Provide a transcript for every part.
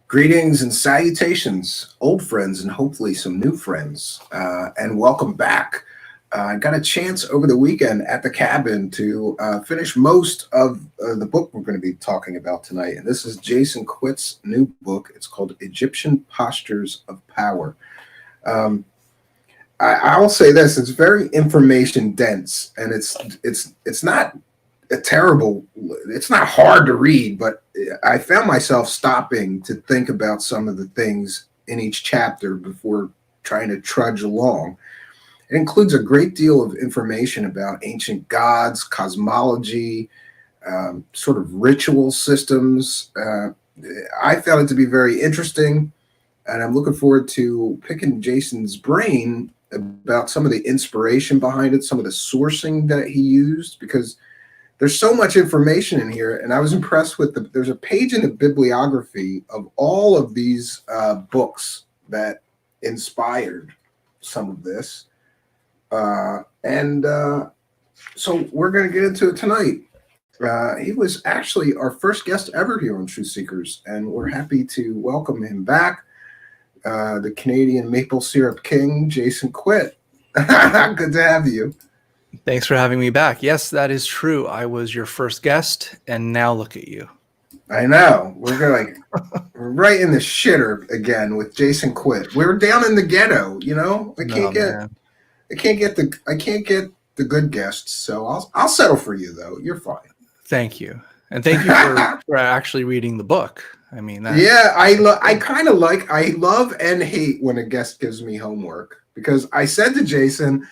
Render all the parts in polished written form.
Greetings and salutations, old friends and hopefully some new friends, and welcome back. I got a chance over the weekend at the cabin to finish most of the book we're going to be talking about tonight. And this is Jason Quitt's new book. It's called Egyptian Postures of Power. Um, I will say this: it's very information dense, and it's not a terrible. It's not hard to read, but I found myself stopping to think about some of the things in each chapter before trying to trudge along. It includes a great deal of information about ancient gods, cosmology, sort of ritual systems. I found it to be very interesting, and I'm looking forward to picking Jason's brain about some of the inspiration behind it, some of the sourcing that he used, because there's so much information in here. And I was impressed with there's a page in the bibliography of all of these books that inspired some of this. So we're going to get into it tonight. He was actually our first guest ever here on Truthseekers, and we're happy to welcome him back. The Canadian Maple Syrup King, Jason Quitt. Good to have you. Thanks for having me back. Yes, that is true. I was your first guest, and now look at you. I know. We're right in the shitter again with Jason Quitt. We're down in the ghetto, you know. I can't get the good guests, so I'll settle for you though. You're fine. Thank you, and thank you for actually reading the book. I mean, I love and hate when a guest gives me homework, because I said to Jason,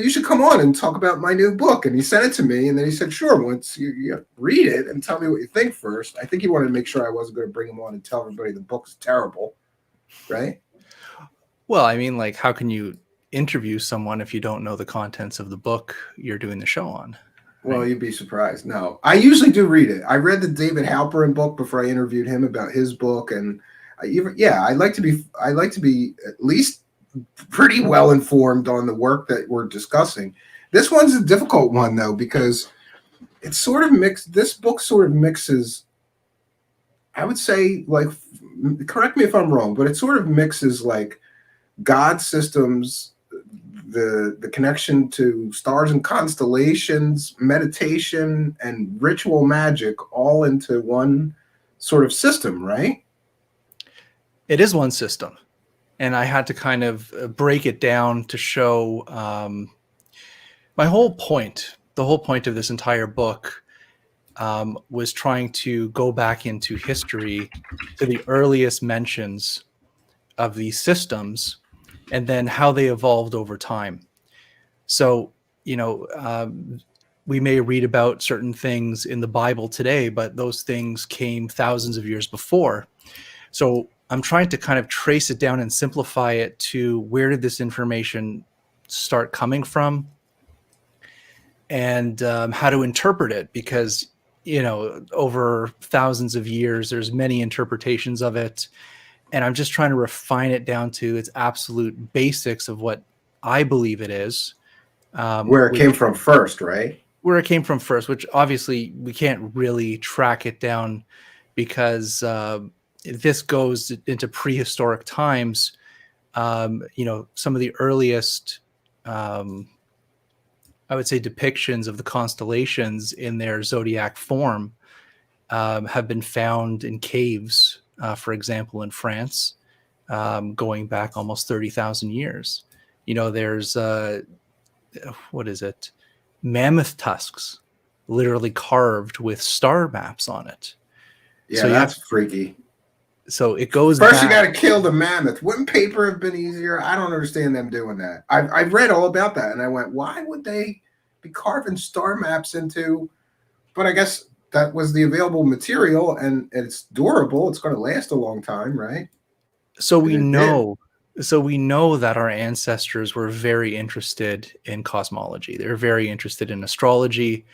you should come on and talk about my new book. And he sent it to me, and then he said, sure, once you read it and tell me what you think first. I think he wanted to make sure I wasn't going to bring him on and tell everybody the book's terrible, right? Well, I mean, like, how can you interview someone if you don't know the contents of the book you're doing the show on? Well, you'd be surprised. No, I usually do read it. I read the David Halperin book before I interviewed him about his book, and I like to be at least pretty well informed on the work that we're discussing. This one's a difficult one though, because it's sort of mixed. This book sort of mixes, I would say, like, correct me if I'm wrong, but it sort of mixes like God systems, the connection to stars and constellations, meditation, and ritual magic all into one sort of system, right? It is one system. And I had to kind of break it down to show the whole point of this entire book was trying to go back into history to the earliest mentions of these systems and then how they evolved over time. So, we may read about certain things in the Bible today, but those things came thousands of years before. So I'm trying to kind of trace it down and simplify it to where did this information start coming from, and how to interpret it, because, over thousands of years, there's many interpretations of it. And I'm just trying to refine it down to its absolute basics of what I believe it is. Where it came from first, right? Where it came from first, which obviously we can't really track it down, because this goes into prehistoric times. Some of the earliest, I would say, depictions of the constellations in their zodiac form have been found in caves, for example, in France, going back almost 30,000 years. There's, mammoth tusks literally carved with star maps on it. Yeah, so that's freaky. So it goes first back. You got to kill the mammoth. Wouldn't paper have been easier? I don't understand them doing that. I've read all about that, and I went, why would they be carving star maps into? But I guess that was the available material, and it's durable. It's going to last a long time, right? So we know that our ancestors were very interested in cosmology. They're very interested in astrology,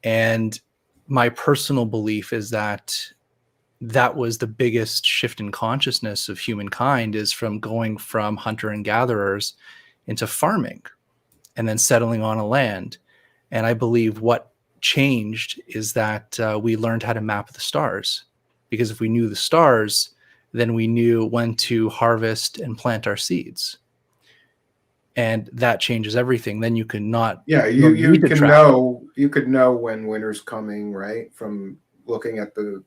and my personal belief is that was the biggest shift in consciousness of humankind, is from going from hunter and gatherers into farming and then settling on a land. And I believe what changed is that we learned how to map the stars, because if we knew the stars, then we knew when to harvest and plant our seeds. And that changes everything. Then you can not, Yeah, you don't need to track it. you could know when winter's coming, right? From looking at the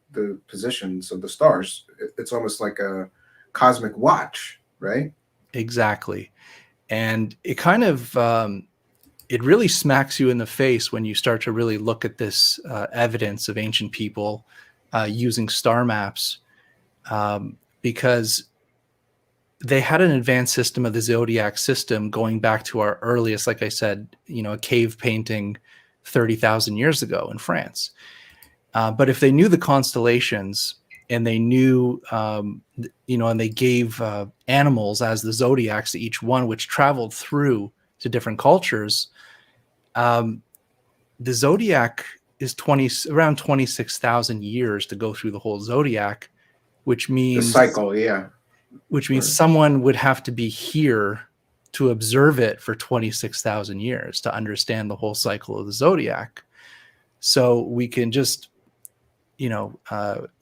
positions of the stars. It's almost like a cosmic watch, right? Exactly. And it kind of, it really smacks you in the face when you start to really look at this evidence of ancient people using star maps, because they had an advanced system of the zodiac system going back to our earliest, like I said, a cave painting 30,000 years ago in France. But if they knew the constellations and they knew, and they gave animals as the zodiacs to each one, which traveled through to different cultures, the zodiac is around 26,000 years to go through the whole zodiac, which The means cycle, yeah. someone would have to be here to observe it for 26,000 years to understand the whole cycle of the zodiac. So we can just,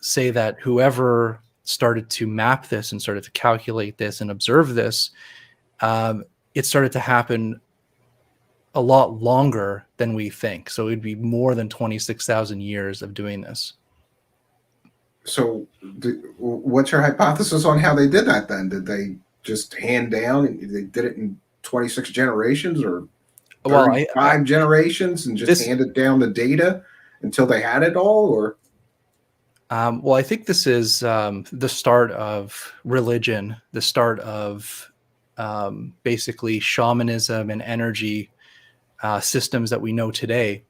say that whoever started to map this and started to calculate this and observe this, it started to happen a lot longer than we think. So it'd be more than 26,000 years of doing this. So, what's your hypothesis on how they did that then? Did they just hand down and they did it in 26 generations or Well, 35 generations and just handed down the data until they had it all? Or I think this is the start of religion, the start of basically shamanism and energy systems that we know today.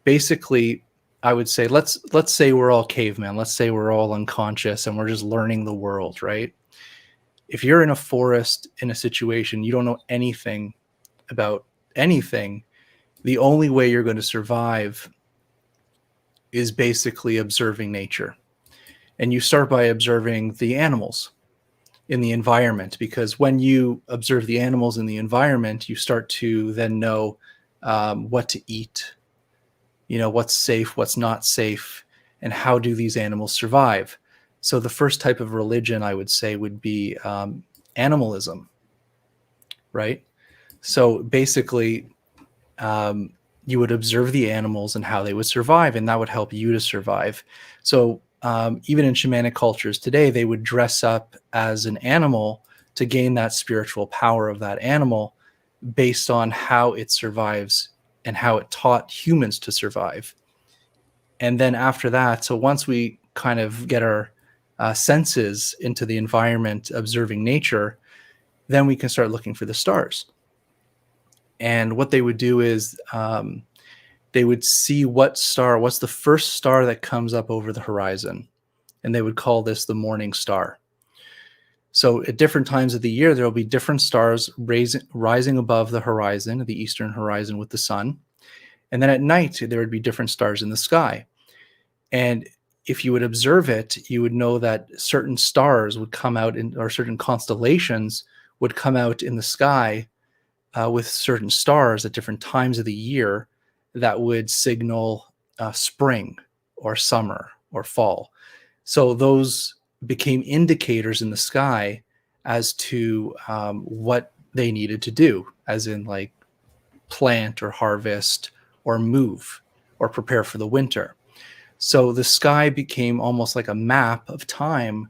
Basically, I would say let's say we're all cavemen. Let's say we're all unconscious and we're just learning the world, right? If you're in a forest in a situation, you don't know anything about anything, the only way you're going to survive is basically observing nature. And you start by observing the animals in the environment, because when you observe the animals in the environment, you start to then know what to eat, what's safe, what's not safe, and how do these animals survive. So the first type of religion I would say would be animalism, right? So basically, you would observe the animals and how they would survive, and that would help you to survive. So even in shamanic cultures today, they would dress up as an animal to gain that spiritual power of that animal based on how it survives and how it taught humans to survive. And then after that, so once we kind of get our senses into the environment, observing nature, then we can start looking for the stars. And what they would do is they would see what's the first star that comes up over the horizon. And they would call this the morning star. So at different times of the year, there will be different stars rising above the horizon, the eastern horizon with the sun. And then at night, there would be different stars in the sky. And if you would observe it, you would know that certain stars would come out or certain constellations would come out in the sky with certain stars at different times of the year that would signal spring or summer or fall. So those became indicators in the sky as to what they needed to do, as in like plant or harvest or move or prepare for the winter. So the sky became almost like a map of time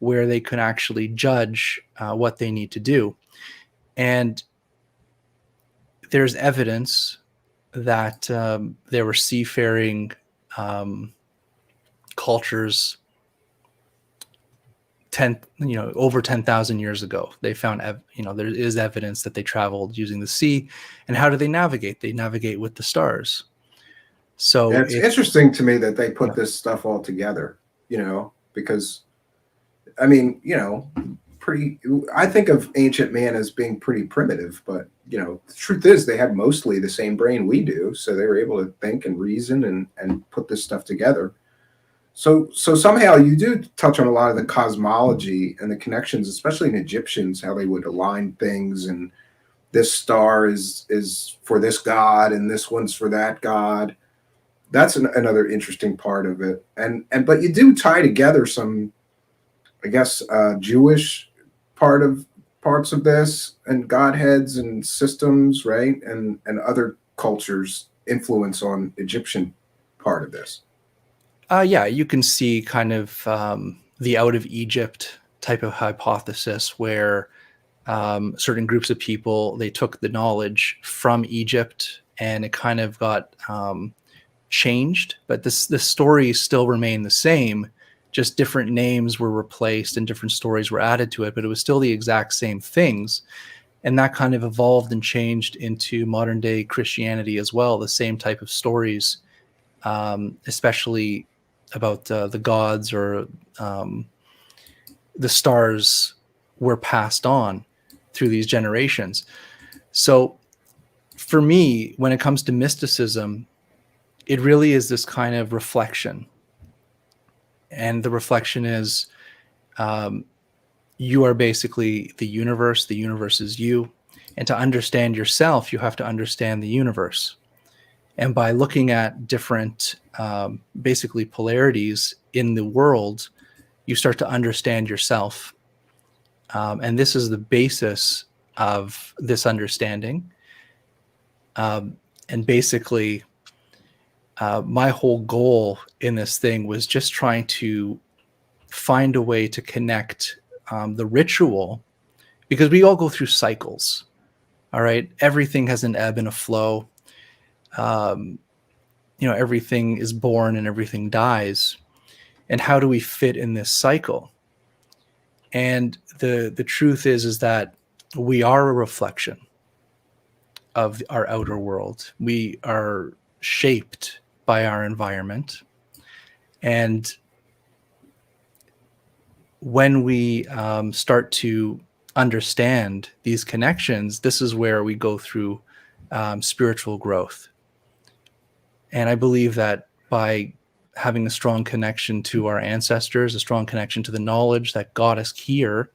where they could actually judge what they need to do. And there's evidence that there were seafaring cultures over 10,000 years ago. They found, there is evidence that they traveled using the sea. And how do they navigate? They navigate with the stars. So it's interesting to me that they put this stuff all together, because I mean, I think of ancient man as being pretty primitive, but the truth is they had mostly the same brain we do. So they were able to think and reason and put this stuff together. So somehow you do touch on a lot of the cosmology and the connections, especially in Egyptians, how they would align things, and this star is for this god and this one's for that god. That's another interesting part of it. And but you do tie together some I guess, Jewish parts of this, and godheads and systems, right? And other cultures' influence on Egyptian part of this. Yeah, you can see kind of the out of Egypt type of hypothesis where certain groups of people, they took the knowledge from Egypt and it kind of got changed, but the stories still remain the same. Just different names were replaced and different stories were added to it, but it was still the exact same things. And that kind of evolved and changed into modern day Christianity as well. The same type of stories, especially about the gods or the stars, were passed on through these generations. So for me, when it comes to mysticism, it really is this kind of reflection. And the reflection is you are basically the universe is you. And to understand yourself, you have to understand the universe. And by looking at different, basically, polarities in the world, you start to understand yourself. And this is the basis of this understanding. And basically, my whole goal in this thing was just trying to find a way to connect the ritual, because we all go through cycles. All right. Everything has an ebb and a flow. Everything is born and everything dies. And how do we fit in this cycle? And the truth is that we are a reflection of our outer world. We are shaped by our environment. And when we start to understand these connections, this is where we go through spiritual growth. And I believe that by having a strong connection to our ancestors, a strong connection to the knowledge that got us here,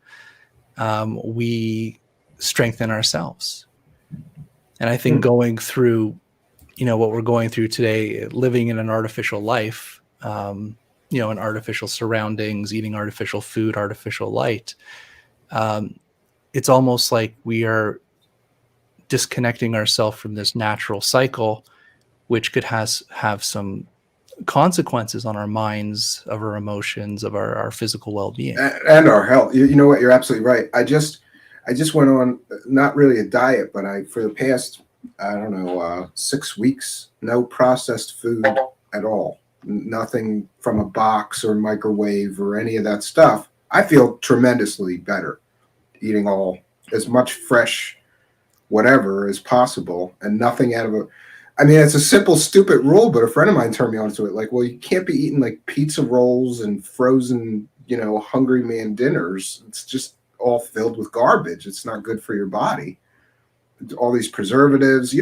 we strengthen ourselves. And I think going through, what we're going through today, living in an artificial life, in artificial surroundings, eating artificial food, artificial light, it's almost like we are disconnecting ourselves from this natural cycle, which could have some consequences on our minds, of our emotions, of our physical well-being, and our health. You know what? You're absolutely right. I just went on, not really a diet, but for the past, I don't know, 6 weeks, no processed food at all. Nothing from a box or microwave or any of that stuff. I feel tremendously better eating as much fresh whatever as possible, and nothing out of a. I mean, it's a simple, stupid rule, but a friend of mine turned me on to it. Like, well, you can't be eating like pizza rolls and frozen, hungry man dinners. It's just all filled with garbage. It's not good for your body. All these preservatives,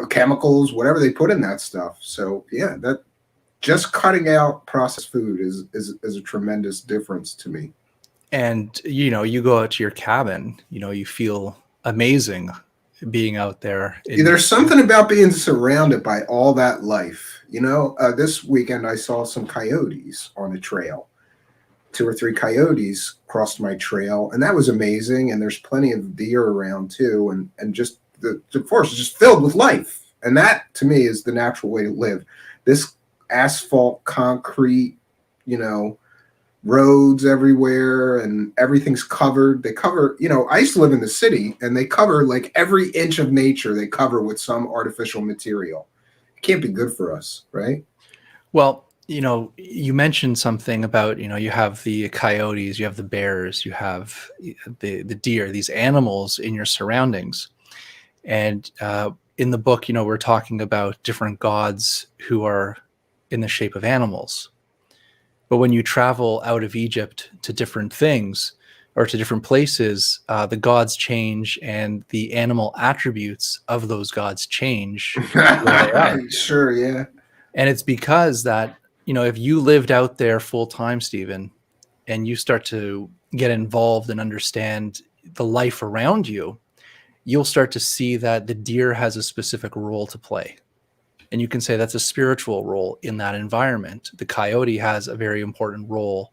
chemicals, whatever they put in that stuff. So yeah, that just cutting out processed food is a tremendous difference to me. And you go out to your cabin, you feel amazing being out there. There's something about being surrounded by all that life. This weekend I saw some coyotes on a trail. 2 or 3 coyotes crossed my trail, and that was amazing. And there's plenty of deer around too, and just the forest is just filled with life. And that to me is the natural way to live. This asphalt, concrete, roads everywhere, and everything's covered. They cover, I used to live in the city, and they cover like every inch of nature, they cover with some artificial material. It can't be good for us, right? Well, you mentioned something about, you have the coyotes, you have the bears, you have the deer, these animals in your surroundings. And in the book, we're talking about different gods who are in the shape of animals. But when you travel out of Egypt to different things or to different places, the gods change and the animal attributes of those gods change. Sure, yeah. And it's because that, if you lived out there full time, Stephen, and you start to get involved and understand the life around you, you'll start to see that the deer has a specific role to play. And you can say that's a spiritual role in that environment. The coyote has a very important role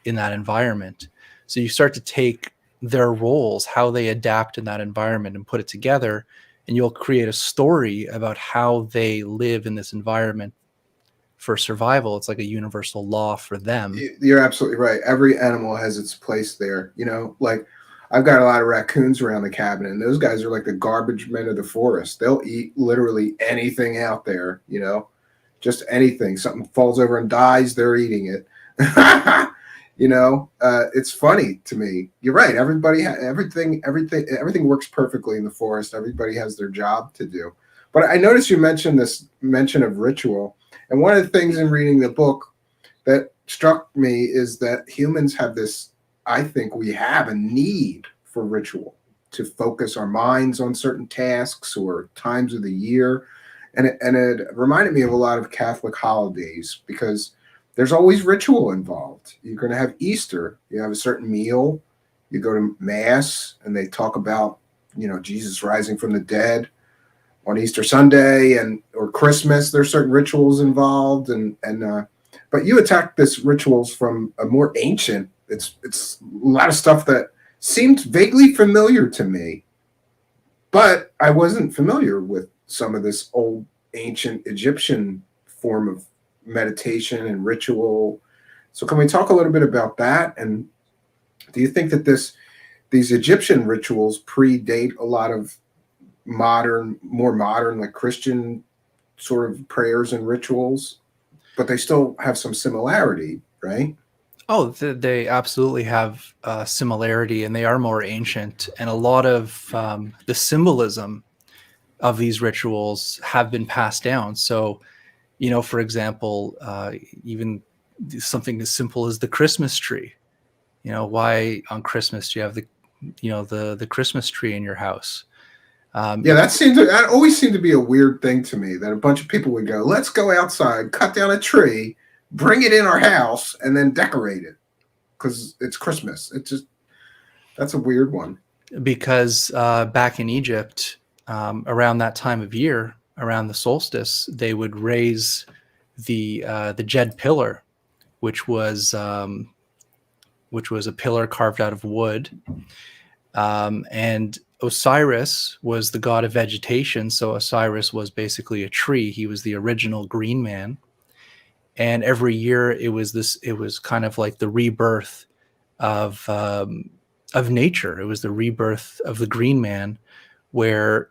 in that environment. So you start to take their roles, how they adapt in that environment, and put it together, and you'll create a story about how they live in this environment for survival. It's like a universal law for them. You're absolutely right. Every animal has its place there. Like I've got a lot of raccoons around the cabin, and those guys are like the garbage men of the forest. They'll eat literally anything out there, just anything. Something falls over and dies, they're eating it. It's funny to me. You're right. Everything works perfectly in the forest. Everybody has their job to do. But I noticed you mentioned this mention of ritual. And one of the things in reading the book that struck me is that humans have this, I think we have a need for ritual to focus our minds on certain tasks or times of the year. And it reminded me of a lot of Catholic holidays because there's always ritual involved. You're going to have Easter. You have a certain meal. You go to Mass, and they talk about, Jesus rising from the dead on Easter Sunday or Christmas. There's certain rituals involved, but you attack this rituals from a more ancient. It's a lot of stuff that seemed vaguely familiar to me, but I wasn't familiar with some of this old ancient Egyptian form of meditation and ritual. So can we talk a little bit about that? And do you think that these Egyptian rituals predate a lot of more modern like Christian sort of prayers and rituals, but they still have some similarity, right? Oh, they absolutely have similarity, and they are more ancient. And a lot of the symbolism of these rituals have been passed down. So, for example, even something as simple as the Christmas tree. Why on Christmas do you have the Christmas tree in your house? That always seemed to be a weird thing to me, that a bunch of people would go, let's go outside, cut down a tree, bring it in our house, and then decorate it because it's Christmas. That's a weird one. Because back in Egypt, around that time of year, around the solstice, they would raise the Jed pillar, which was a pillar carved out of wood, and Osiris was the god of vegetation. So Osiris was basically a tree. He was the original green man. And every year it was kind of like the rebirth of nature. It was the rebirth of the green man, where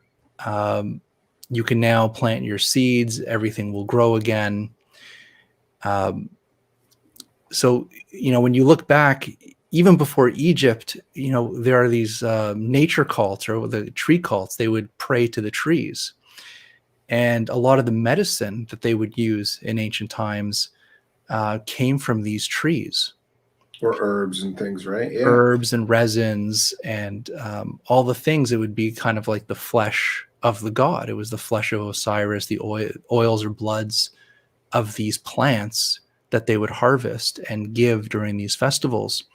you can now plant your seeds, everything will grow again. So, when you look back, even before Egypt, there are these nature cults or the tree cults. They would pray to the trees. And a lot of the medicine that they would use in ancient times came from these trees. Or herbs and things, right? Yeah. Herbs and resins and all the things. It would be kind of like the flesh of the god. It was the flesh of Osiris, the oils or bloods of these plants that they would harvest and give during these festivals.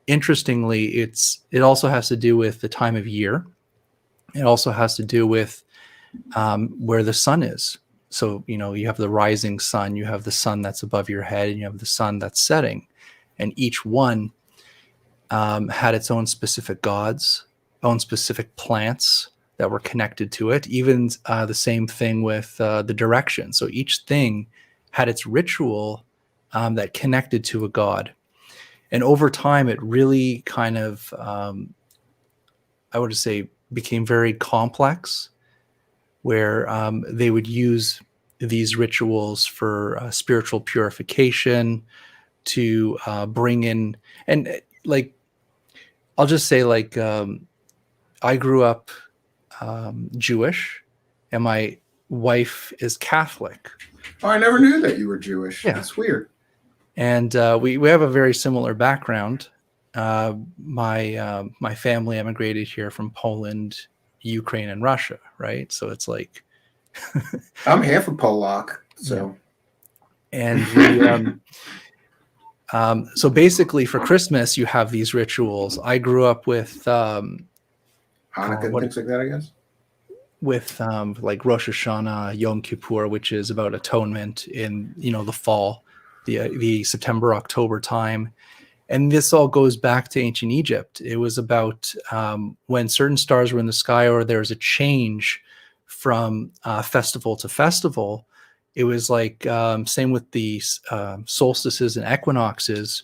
Interestingly, it also has to do with the time of year. It also has to do with where the sun is. So, you have the rising sun, you have the sun that's above your head, and you have the sun that's setting. And each one had its own specific gods, own specific plants that were connected to it. Even the same thing with the direction. So each thing had its ritual that connected to a god. And over time, it really kind of, I would say, became very complex, where they would use these rituals for spiritual purification, to bring in, and like, I'll just say, like, I grew up Jewish, and my wife is Catholic. Oh, I never knew that you were Jewish. Yeah. That's weird. And we have a very similar background. My family emigrated here from Poland, Ukraine, and Russia, right? So it's like I'm half a Polak, so. Yeah. And so basically, for Christmas, you have these rituals. I grew up with Hanukkah and things like that, I guess. With like Rosh Hashanah, Yom Kippur, which is about atonement in the fall, the September, October time. And this all goes back to ancient Egypt. It was about when certain stars were in the sky, or there was a change from festival to festival. It was like same with the solstices and equinoxes.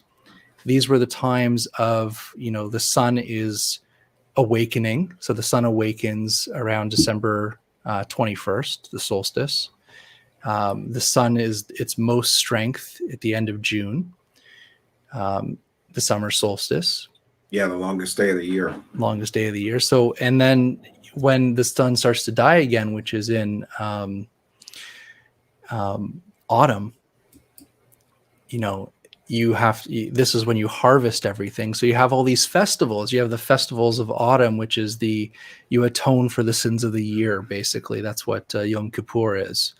These were the times of, the sun is awakening. So the sun awakens around December 21st, the solstice. The sun is its most strength at the end of June, the summer solstice. Yeah, the longest day of the year. Longest day of the year. So, and then when the sun starts to die again, which is in autumn, this is when you harvest everything. So you have all these festivals. You have the festivals of autumn, which is you atone for the sins of the year. Basically, that's what Yom Kippur is.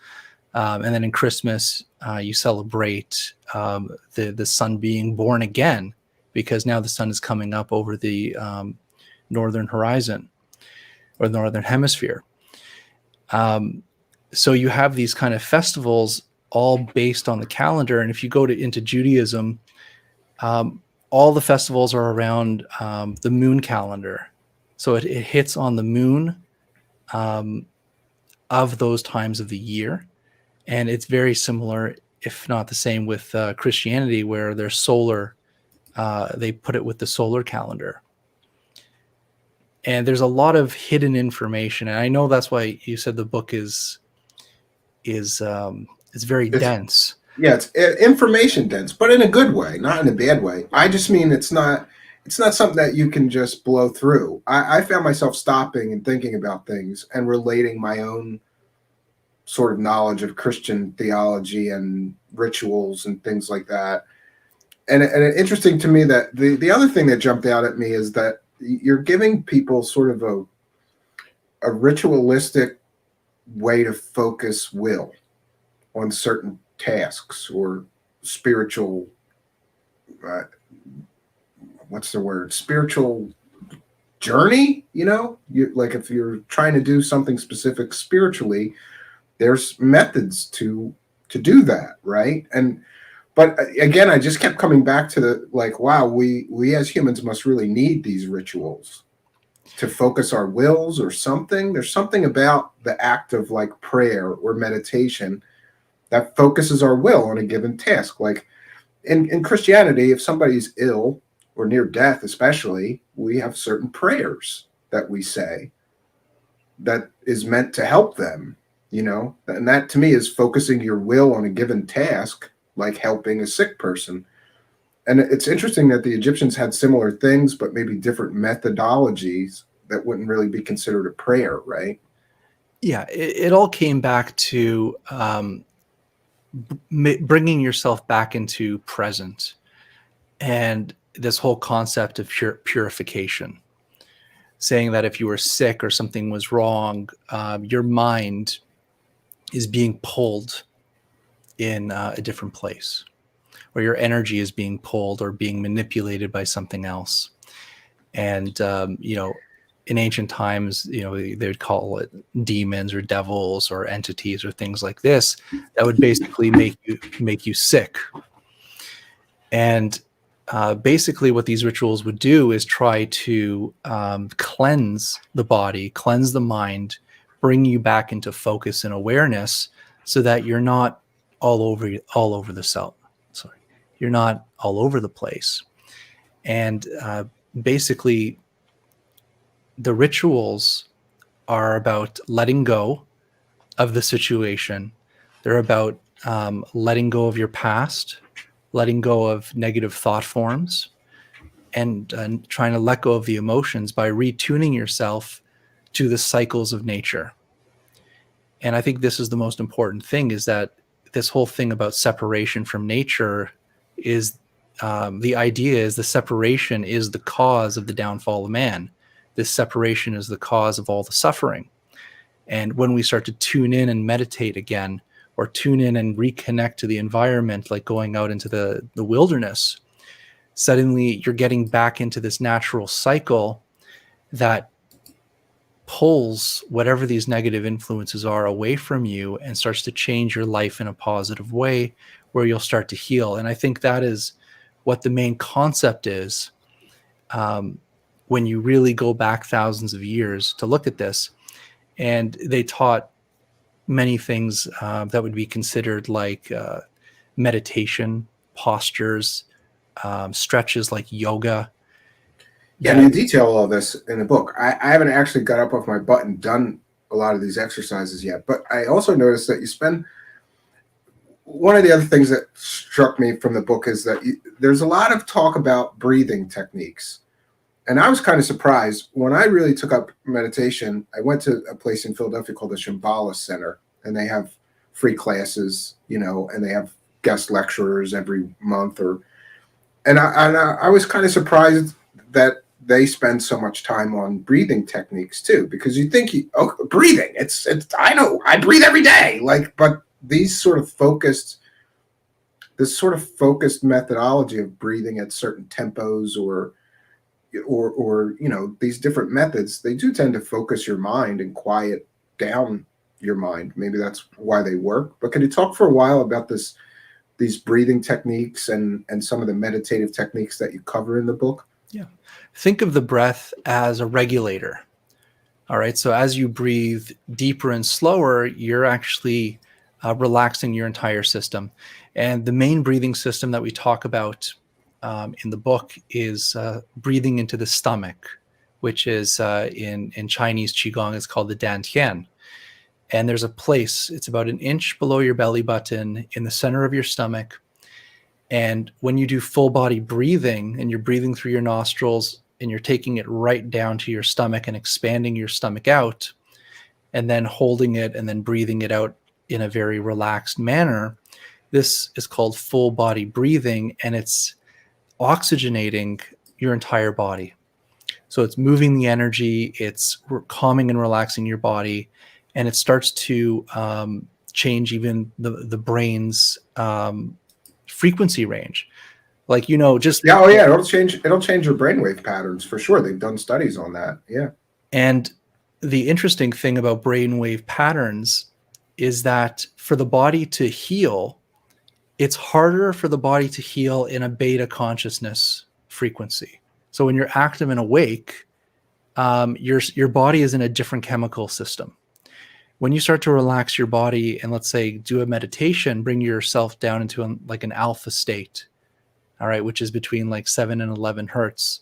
And then in Christmas, you celebrate the sun being born again, because now the sun is coming up over the northern horizon or the northern hemisphere. So you have these kind of festivals all based on the calendar. And if you go into Judaism, all the festivals are around the moon calendar. So it hits on the moon of those times of the year. And it's very similar, if not the same, with Christianity, where they're solar. They put it with the solar calendar. And there's a lot of hidden information. And I know that's why you said the book is very dense. Yeah, it's information dense, but in a good way, not in a bad way. I just mean it's not something that you can just blow through. I found myself stopping and thinking about things and relating my own sort of knowledge of Christian theology and rituals and things like that. And interesting to me that the other thing that jumped out at me is that you're giving people sort of a ritualistic way to focus will on certain tasks or spiritual, spiritual journey, like if you're trying to do something specific spiritually, there's methods to do that, right? But again, I just kept coming back to wow, we as humans must really need these rituals to focus our wills or something. There's something about the act of like prayer or meditation that focuses our will on a given task. Like in Christianity, if somebody's ill or near death, especially, we have certain prayers that we say that is meant to help them, and that to me is focusing your will on a given task, like helping a sick person. And it's interesting that the Egyptians had similar things, but maybe different methodologies that wouldn't really be considered a prayer, right? Yeah, it all came back to bringing yourself back into present, and this whole concept of purification, saying that if you were sick or something was wrong, your mind is being pulled in a different place, or your energy is being pulled or being manipulated by something else. And in ancient times, they would call it demons or devils or entities or things like this that would basically make you sick. And basically what these rituals would do is try to cleanse the body, cleanse the mind, bring you back into focus and awareness, so that you're not all over the cell. Sorry, you're not all over the place. And basically, the rituals are about letting go of the situation. They're about letting go of your past, letting go of negative thought forms, and trying to let go of the emotions by retuning yourself to the cycles of nature. And I think this is the most important thing, is that this whole thing about separation from nature is the idea is the separation is the cause of the downfall of man. This separation is the cause of all the suffering. And when we start to tune in and meditate again, or tune in and reconnect to the environment, like going out into the wilderness, suddenly you're getting back into this natural cycle that pulls whatever these negative influences are away from you and starts to change your life in a positive way, where you'll start to heal. And I think that is what the main concept is, when you really go back thousands of years to look at this. And they taught many things that would be considered like meditation, postures, stretches like yoga. Yeah, and you detail all this in the book. I haven't actually got up off my butt and done a lot of these exercises yet, but I also noticed that you spend. One of the other things that struck me from the book is that there's a lot of talk about breathing techniques. And I was kind of surprised when I really took up meditation. I went to a place in Philadelphia called the Shambhala Center, and they have free classes, and they have guest lecturers every month. I was kind of surprised that they spend so much time on breathing techniques too, because you think, breathing, it's I know I breathe every day, but this sort of focused methodology of breathing at certain tempos or these different methods, they do tend to focus your mind and quiet down your mind. Maybe that's why they work. But can you talk for a while about these breathing techniques and some of the meditative techniques that you cover in the book? Yeah. Think of the breath as a regulator. All right. So as you breathe deeper and slower, you're actually relaxing your entire system. And the main breathing system that we talk about in the book is breathing into the stomach, which is in Chinese Qigong, it's called the Dantian. And there's a place, it's about an inch below your belly button in the center of your stomach. And when you do full body breathing and you're breathing through your nostrils and you're taking it right down to your stomach and expanding your stomach out and then holding it and then breathing it out in a very relaxed manner, this is called full body breathing, and it's oxygenating your entire body. So it's moving the energy, it's calming and relaxing your body, and it starts to change even the brain's frequency range. It'll change your brainwave patterns for sure. They've done studies on that. Yeah. And the interesting thing about brainwave patterns is that for the body to heal, it's harder for the body to heal in a beta consciousness frequency. So when you're active and awake, your body is in a different chemical system. When you start to relax your body and, let's say, do a meditation, bring yourself down into an alpha state, all right, which is between 7 and 11 hertz.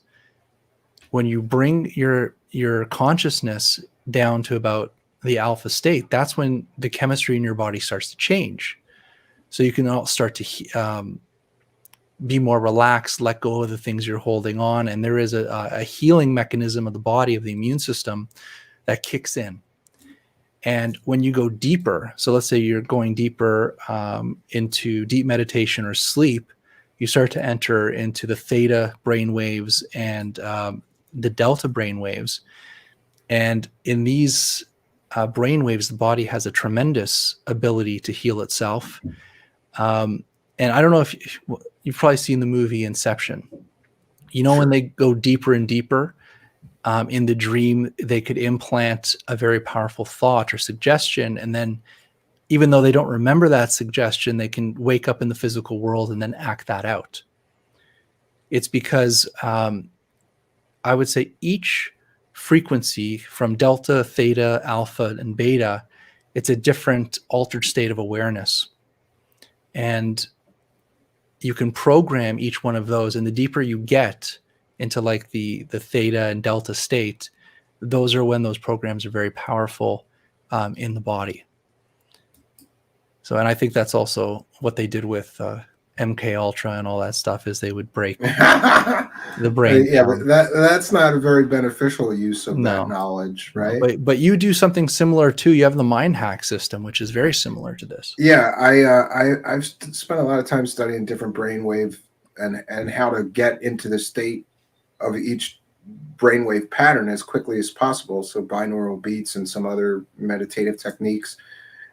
When you bring your consciousness down to about the alpha state, that's when the chemistry in your body starts to change. So you can all start to be more relaxed, let go of the things you're holding on. And there is a healing mechanism of the body, of the immune system, that kicks in. And when you go deeper, so let's say you're going deeper into deep meditation or sleep, you start to enter into the theta brain waves and the delta brain waves. And in these brain waves, the body has a tremendous ability to heal itself. And I don't know if you've probably seen the movie Inception. Sure. When they go deeper and deeper in the dream, they could implant a very powerful thought or suggestion. And then even though they don't remember that suggestion, they can wake up in the physical world and then act that out. It's because I would say each frequency from delta, theta, alpha, and beta, it's a different altered state of awareness. And you can program each one of those. And the deeper you get into the theta and delta state, those are when those programs are very powerful in the body. So, and I think that's also what they did with MK Ultra and all that stuff, is they would break the brain. Yeah, but that's not a very beneficial use of that knowledge, right? No, but you do something similar too. You have the mind hack system, which is very similar to this. Yeah, I've spent a lot of time studying different brainwave and how to get into the state of each brainwave pattern as quickly as possible. So binaural beats and some other meditative techniques.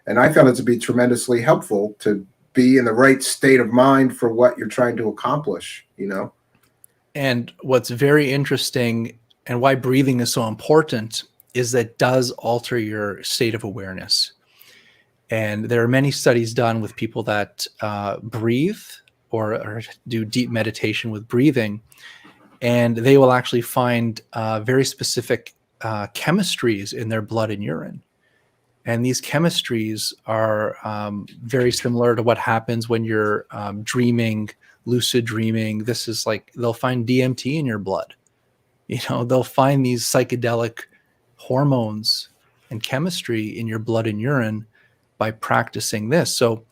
And I found it to be tremendously helpful to be in the right state of mind for what you're trying to accomplish, And what's very interesting and why breathing is so important is that it does alter your state of awareness. And there are many studies done with people that breathe or do deep meditation with breathing, and they will actually find very specific chemistries in their blood and urine. And these chemistries are very similar to what happens when you're dreaming, lucid dreaming. This is like, they'll find DMT in your blood. They'll find these psychedelic hormones and chemistry in your blood and urine by practicing this. So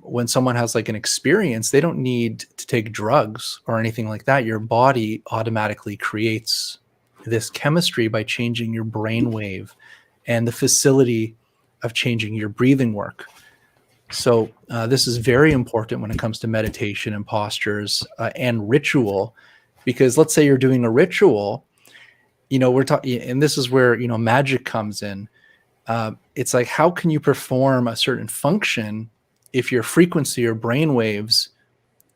when someone has like an experience, they don't need to take drugs or anything like that. Your body automatically creates this chemistry by changing your brain wave and the facility of changing your breathing work. So this is very important when it comes to meditation and postures and ritual, because let's say you're doing a ritual, we're talking, and this is where, magic comes in. It's like, how can you perform a certain function if your frequency or brain waves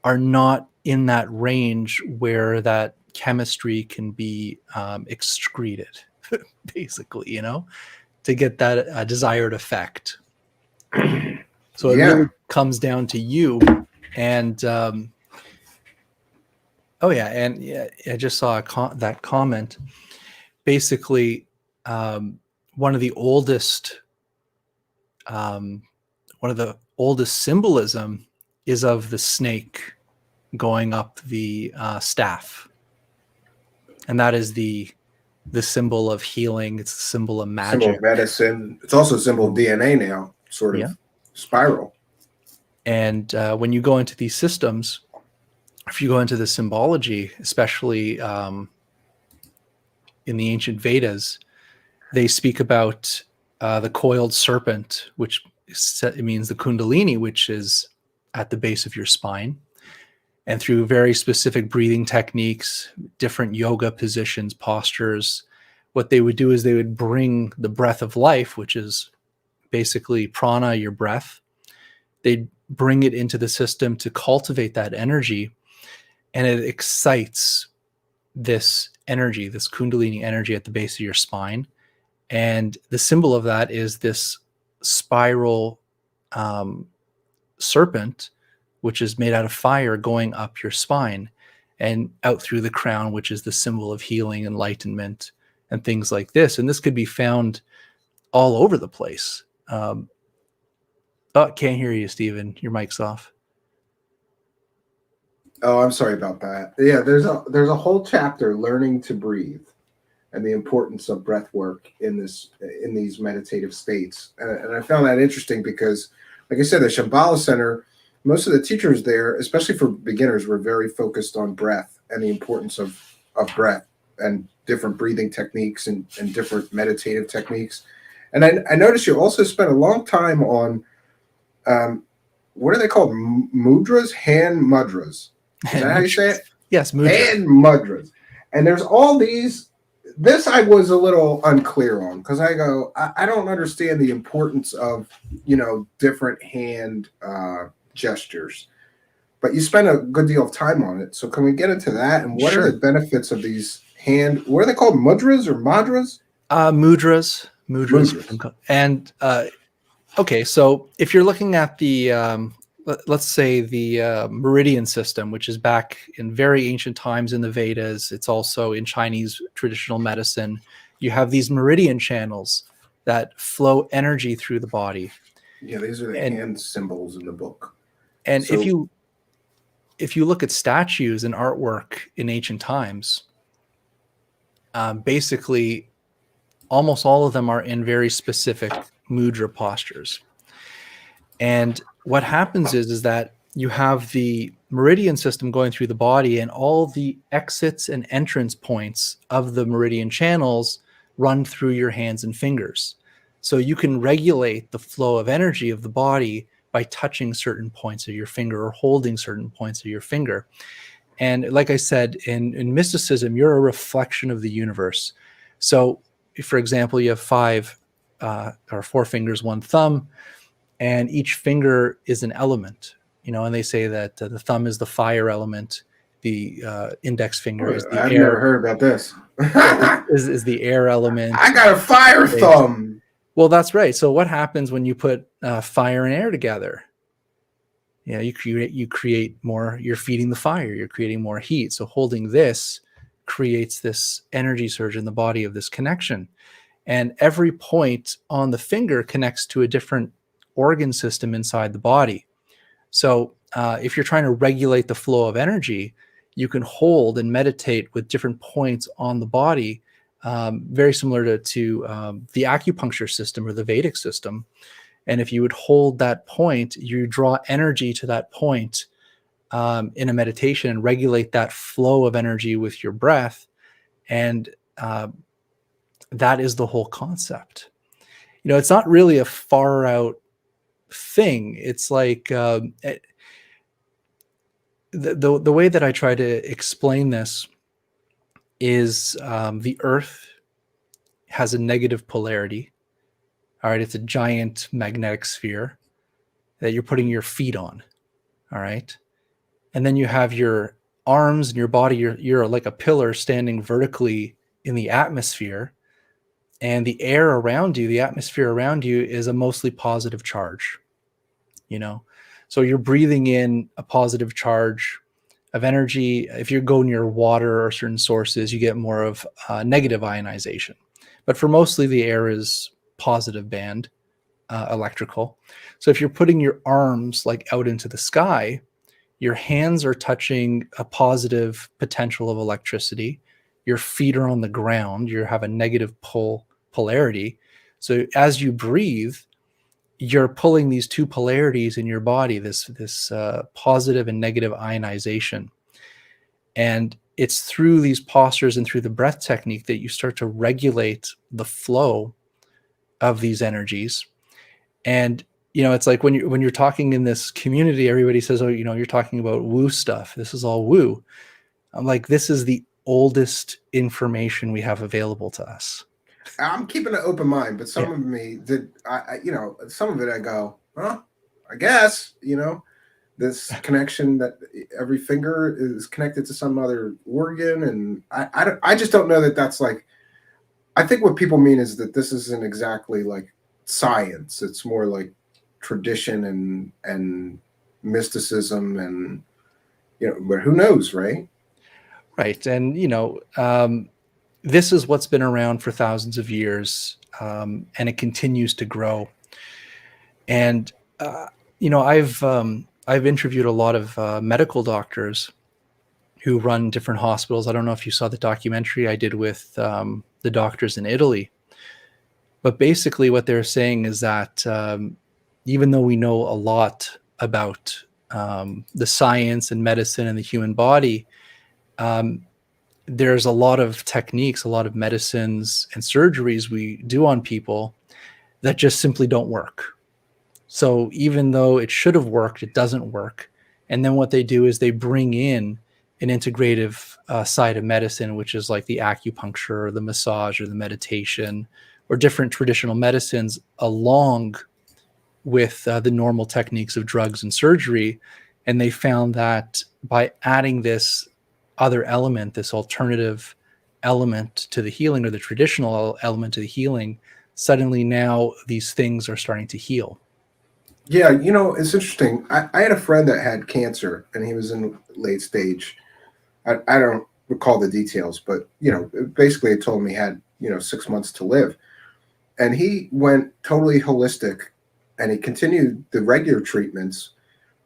are not in that range where that chemistry can be excreted, basically, to get that desired effect. So it really comes down to you. And I just saw that comment. Basically, one of the oldest symbolism is of the snake going up the staff, and that is the symbol of healing. It's a symbol of magic, symbol of medicine. It's also a symbol of DNA now, sort of spiral. And when you go into these systems, if you go into the symbology, especially in the ancient Vedas, they speak about the coiled serpent, which means the Kundalini, which is at the base of your spine. And through very specific breathing techniques, different yoga positions, postures, what they would do is they would bring the breath of life, which is basically prana, your breath. They'd bring it into the system to cultivate that energy, and it excites this energy, this Kundalini energy at the base of your spine. And the symbol of that is this spiral serpent, which is made out of fire, going up your spine and out through the crown, which is the symbol of healing, enlightenment, and things like this. And this could be found all over the place. Can't hear you, Stephen. Your mic's off. Oh, I'm sorry about that. Yeah, there's a whole chapter, learning to breathe, and the importance of breath work in these meditative states. And I found that interesting because, like I said, the Shambhala Center, most of the teachers there, especially for beginners, were very focused on breath and the importance of breath and different breathing techniques and different meditative techniques. And I noticed you also spent a long time on, what are they called? Mudras? Hand mudras. Is that how you say it? Yes, mudras. Hand mudras. And there's all these. This I was a little unclear on, because I go, I don't understand the importance of, different hand gestures. But you spend a good deal of time on it. So can we get into that? And what are the benefits of these hand, what are they called? Mudras or madras? Mudras. And okay, so if you're looking at the let's say the meridian system, which is back in very ancient times in the Vedas, it's also in Chinese traditional medicine. You have these meridian channels that flow energy through the body. Yeah, these are the hand symbols in the book. And so, if you look at statues and artwork in ancient times, basically almost all of them are in very specific mudra postures. And what happens is that you have the meridian system going through the body, and all the exits and entrance points of the meridian channels run through your hands and fingers. So you can regulate the flow of energy of the body by touching certain points of your finger or holding certain points of your finger. And like I said, in mysticism, you're a reflection of the universe. So, for example, you have 5 or 4 fingers, 1 thumb, and each finger is an element, and they say that the thumb is the fire element, the index finger is the air. I've never heard about this. is the air element. I got a fire thumb. Well, that's right. So what happens when you put fire and air together? you create more, you're feeding the fire, you're creating more heat. So holding this creates this energy surge in the body of this connection. And every point on the finger connects to a different organ system inside the body. So if you're trying to regulate the flow of energy, you can hold and meditate with different points on the body, very similar to the acupuncture system or the Vedic system. And if you would hold that point, you draw energy to that point in a meditation and regulate that flow of energy with your breath. And that is the whole concept. It's not really a far out thing. It's like the way that I try to explain this is the Earth has a negative polarity. All right, it's a giant magnetic sphere that you're putting your feet on. All right, and then you have your arms and your body. You're like a pillar standing vertically in the atmosphere, and the air around you, the atmosphere around you, is a mostly positive charge. So you're breathing in a positive charge of energy. If you go near water or certain sources, you get more of negative ionization. But for mostly the air is positive band electrical. So if you're putting your arms like out into the sky, your hands are touching a positive potential of electricity. Your feet are on the ground. You have a negative polarity. So as you breathe, you're pulling these two polarities in your body, this positive and negative ionization. And it's through these postures and through the breath technique that you start to regulate the flow of these energies. And it's like when you're talking in this community, everybody says, "Oh, you're talking about woo stuff. This is all woo." I'm like, this is the oldest information we have available to us. I'm keeping an open mind, but some Yeah. of me some of it I go, I guess, this connection that every finger is connected to some other organ. And I just don't know that that's like, I think what people mean is that this isn't exactly like science. It's more like tradition and mysticism and, but who knows, right? Right. And, this is what's been around for thousands of years, and it continues to grow. And I've interviewed a lot of medical doctors who run different hospitals. I don't know if you saw the documentary I did with the doctors in Italy, but basically what they're saying is that even though we know a lot about the science and medicine and the human body, there's a lot of techniques, a lot of medicines and surgeries we do on people that just simply don't work. So even though it should have worked, it doesn't work. And then what they do is they bring in an integrative side of medicine, which is like the acupuncture or the massage or the meditation or different traditional medicines along with the normal techniques of drugs and surgery. And they found that by adding this other element, this alternative element to the healing or the traditional element to the healing, suddenly now these things are starting to heal. Yeah, it's interesting. I had a friend that had cancer and he was in late stage. I don't recall the details, but basically it told me he had 6 months to live. And he went totally holistic and he continued the regular treatments.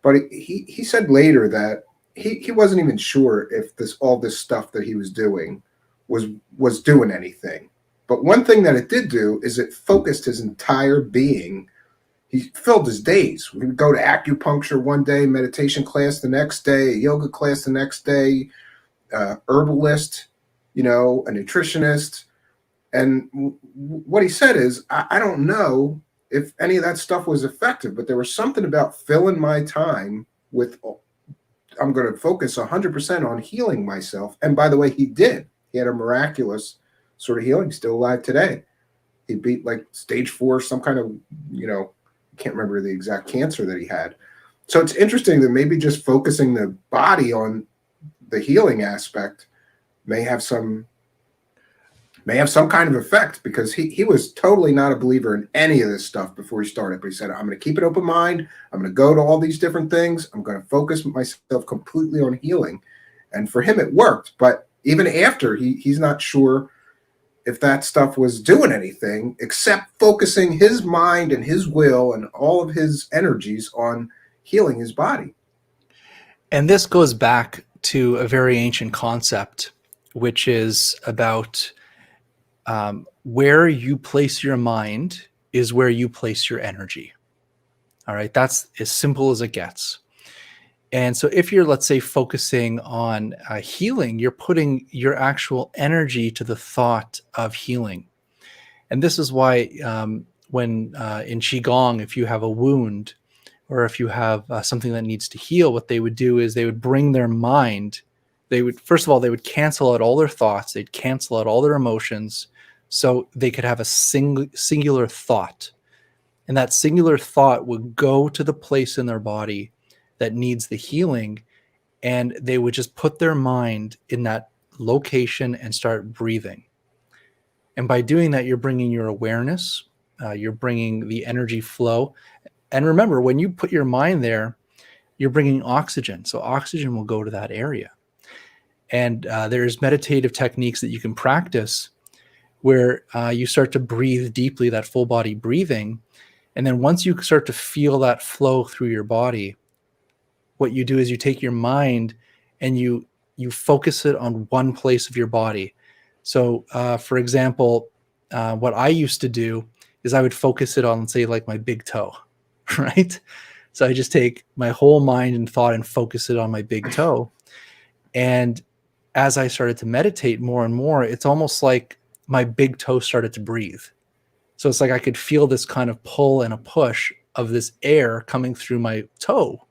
But he said later that he wasn't even sure if all this stuff that he was doing was doing anything. But one thing that it did do is it focused his entire being. He filled his days. We would go to acupuncture one day, meditation class the next day, yoga class the next day, herbalist, a nutritionist. And what he said is, I don't know if any of that stuff was effective, but there was something about filling my time with, I'm going to focus 100% on healing myself. And by the way, he did. He had a miraculous sort of healing, still alive today. He beat like stage 4, some kind of, can't remember the exact cancer that he had. So it's interesting that maybe just focusing the body on the healing aspect may have some may have some kind of effect, because he was totally not a believer in any of this stuff before he started. But he said, I'm going to keep an open mind. I'm going to go to all these different things. I'm going to focus myself completely on healing. And for him, it worked. But even after, he's not sure if that stuff was doing anything except focusing his mind and his will and all of his energies on healing his body. And this goes back to a very ancient concept, which is about where you place your mind is where you place your energy. All right. That's as simple as it gets. And so if you're, let's say, focusing on healing, you're putting your actual energy to the thought of healing. And this is why when in Qigong, if you have a wound or if you have something that needs to heal, what they would do is they would bring their mind. They would, first of all, they would cancel out all their thoughts. They'd cancel out all their emotions so they could have a singular thought. And that singular thought would go to the place in their body that needs the healing, and they would just put their mind in that location and start breathing. And by doing that, you're bringing your awareness, you're bringing the energy flow. And remember, when you put your mind there, you're bringing oxygen. So oxygen will go to that area. And there's meditative techniques that you can practice where you start to breathe deeply, that full body breathing. And then once you start to feel that flow through your body, what you do is you take your mind and you focus it on one place of your body. So, for example, what I used to do is I would focus it on, say, like my big toe, right? So I just take my whole mind and thought and focus it on my big toe. And as I started to meditate more and more, it's almost like my big toe started to breathe. So it's like I could feel this kind of pull and a push of this air coming through my toe.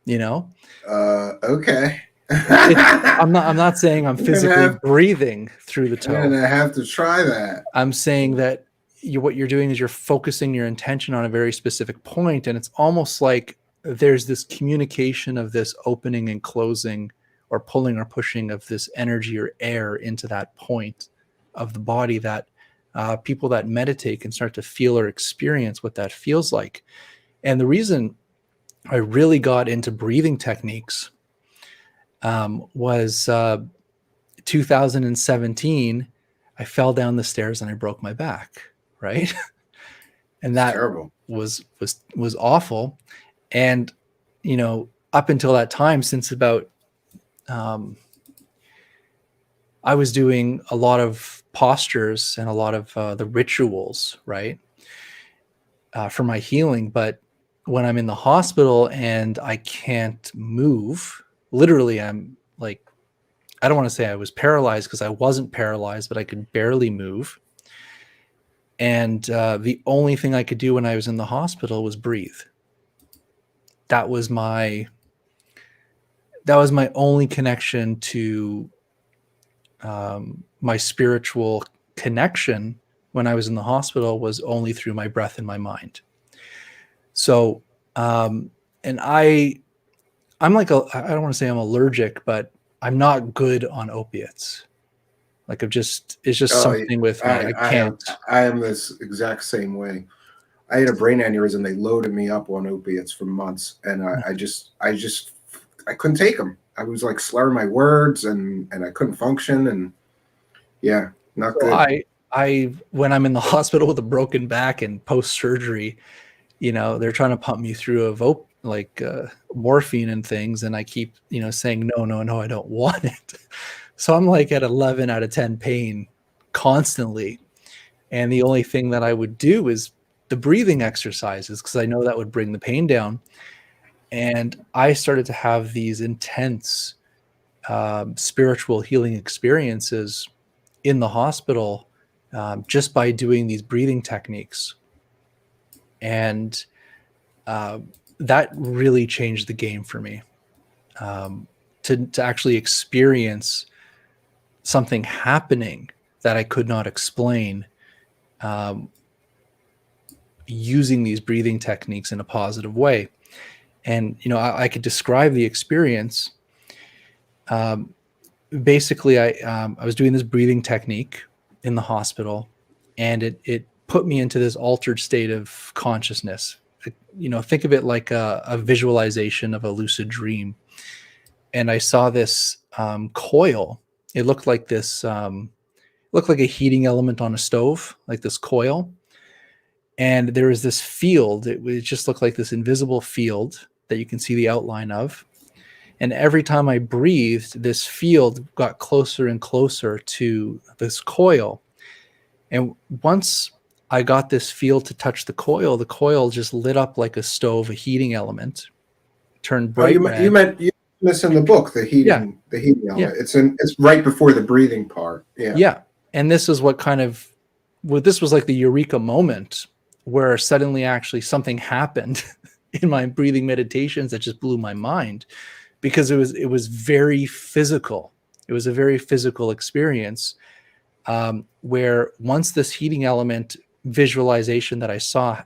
You know? Okay. I'm not saying I'm physically breathing through the toe. And I have to try that. I'm saying that what you're doing is you're focusing your intention on a very specific point, and it's almost like there's this communication of this opening and closing or pulling or pushing of this energy or air into that point of the body that people that meditate can start to feel or experience what that feels like. And the reason I really got into breathing techniques was 2017. I fell down the stairs and I broke my back, right? And that terrible. was awful. And you know, up until that time, since about I was doing a lot of postures and a lot of the rituals, right, for my healing. But when I'm in the hospital and I can't move, literally, I'm like, I don't want to say I was paralyzed because I wasn't paralyzed, but I could barely move. And the only thing I could do when I was in the hospital was breathe. That was my only connection to my spiritual connection when I was in the hospital, was only through my breath and my mind. So, and I'm like, I don't want to say I'm allergic, but I'm not good on opiates. Like it's just something with me. I can't. I am this exact same way. I had a brain aneurysm. They loaded me up on opiates for months, and I couldn't take them. I was like slurring my words, and I couldn't function, and yeah, not good. I when I'm in the hospital with a broken back and post surgery, you know, they're trying to pump me through morphine and things, and I keep, you know, saying no, I don't want it. So I'm like at 11 out of 10 pain constantly, and the only thing that I would do is the breathing exercises because I know that would bring the pain down. And I started to have these intense spiritual healing experiences in the hospital just by doing these breathing techniques. And that really changed the game for me, to actually experience something happening that I could not explain, using these breathing techniques in a positive way. And, you know, I could describe the experience. Basically, I was doing this breathing technique, in the hospital, and it put me into this altered state of consciousness. Think of it like a visualization of a lucid dream. And I saw this coil. It looked like looked like a heating element on a stove, like this coil. And there was this field. It just looked like this invisible field that you can see the outline of. And every time I breathed, this field got closer and closer to this coil. And once I got this field to touch the coil just lit up like a stove, a heating element, turned Oh, bright you red. meant this in the book, Yeah, the heating yeah, element. It's right before the breathing part. Yeah. yeah. And this is this was like the eureka moment where suddenly actually something happened in my breathing meditations that just blew my mind, because it was very physical. It was a very physical experience, where once this heating element visualization that I saw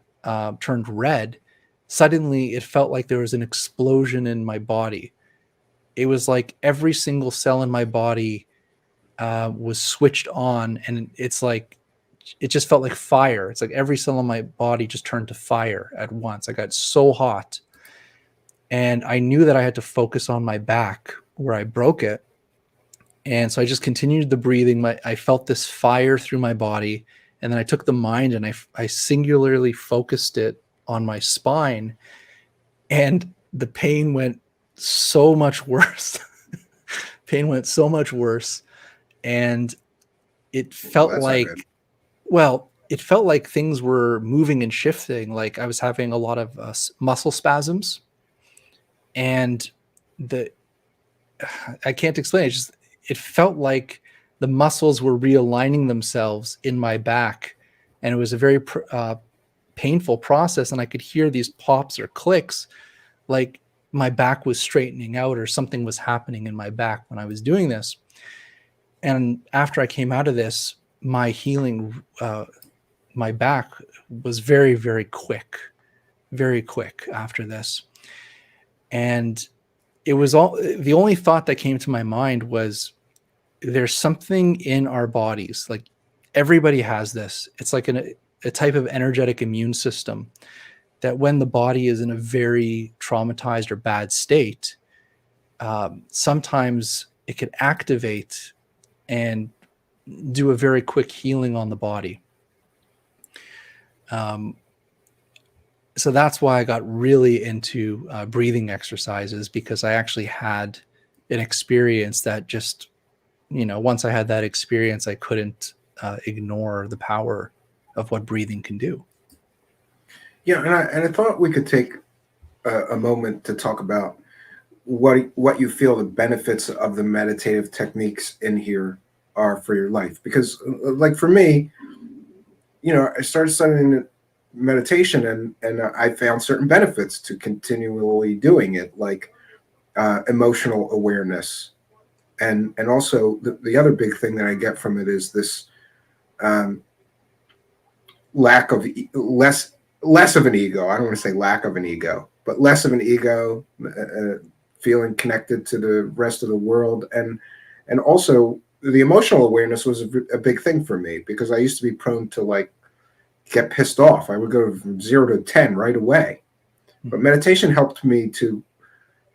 turned red, suddenly it felt like there was an explosion in my body. It was like every single cell in my body was switched on, and it's like it just felt like fire. It's like every cell in my body just turned to fire at once. I got so hot, and I knew that I had to focus on my back where I broke it. And so I just continued the breathing. I felt this fire through my body. And then I took the mind and I singularly focused it on my spine. And the pain went so much worse. Pain went so much worse. And it Well, felt that's not good. like, well, it felt like things were moving and shifting. Like I was having a lot of muscle spasms. And the I can't explain it. It felt like the muscles were realigning themselves in my back, and it was a very painful process. And I could hear these pops or clicks, like my back was straightening out or something was happening in my back when I was doing this. And after I came out of this, my healing, my back was very, very quick after this. And it was the only thought that came to my mind was, there's something in our bodies, like everybody has this. It's like a type of energetic immune system that when the body is in a very traumatized or bad state, sometimes it can activate and do a very quick healing on the body. So that's why I got really into breathing exercises, because I actually had an experience that just, once I had that experience, I couldn't ignore the power of what breathing can do. Yeah, and I thought we could take a moment to talk about what you feel the benefits of the meditative techniques in here are for your life. Because, like for me, I started studying meditation, and I found certain benefits to continually doing it, like emotional awareness, and also the other big thing that I get from it is this um, lack of less of an ego. I don't want to say lack of an ego, but less of an ego, feeling connected to the rest of the world, and also the emotional awareness was a big thing for me, because I used to be prone to like get pissed off. I would go from 0 to 10 right away. But meditation helped me to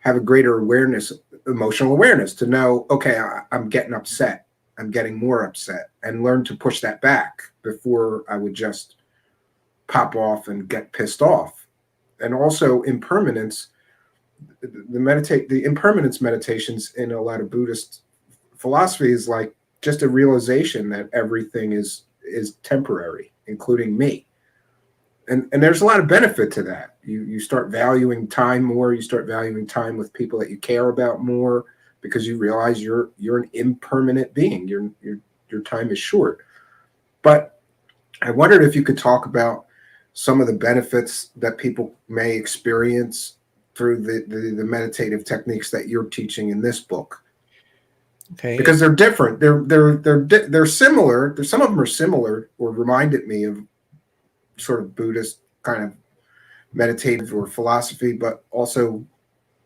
have a greater awareness, emotional awareness, to know, okay, I'm getting upset. I'm getting more upset, and learn to push that back before I would just pop off and get pissed off. And also impermanence, the impermanence meditations in a lot of Buddhist philosophy is like just a realization that everything is temporary, including me. And there's a lot of benefit to that. You start valuing time more. You start valuing time with people that you care about more, because you realize you're an impermanent being. Your time is short. But I wondered if you could talk about some of the benefits that people may experience through the meditative techniques that you're teaching in this book. Okay. Because they're different. They're similar. Some of them are similar, or reminded me of sort of Buddhist kind of meditative or philosophy, but also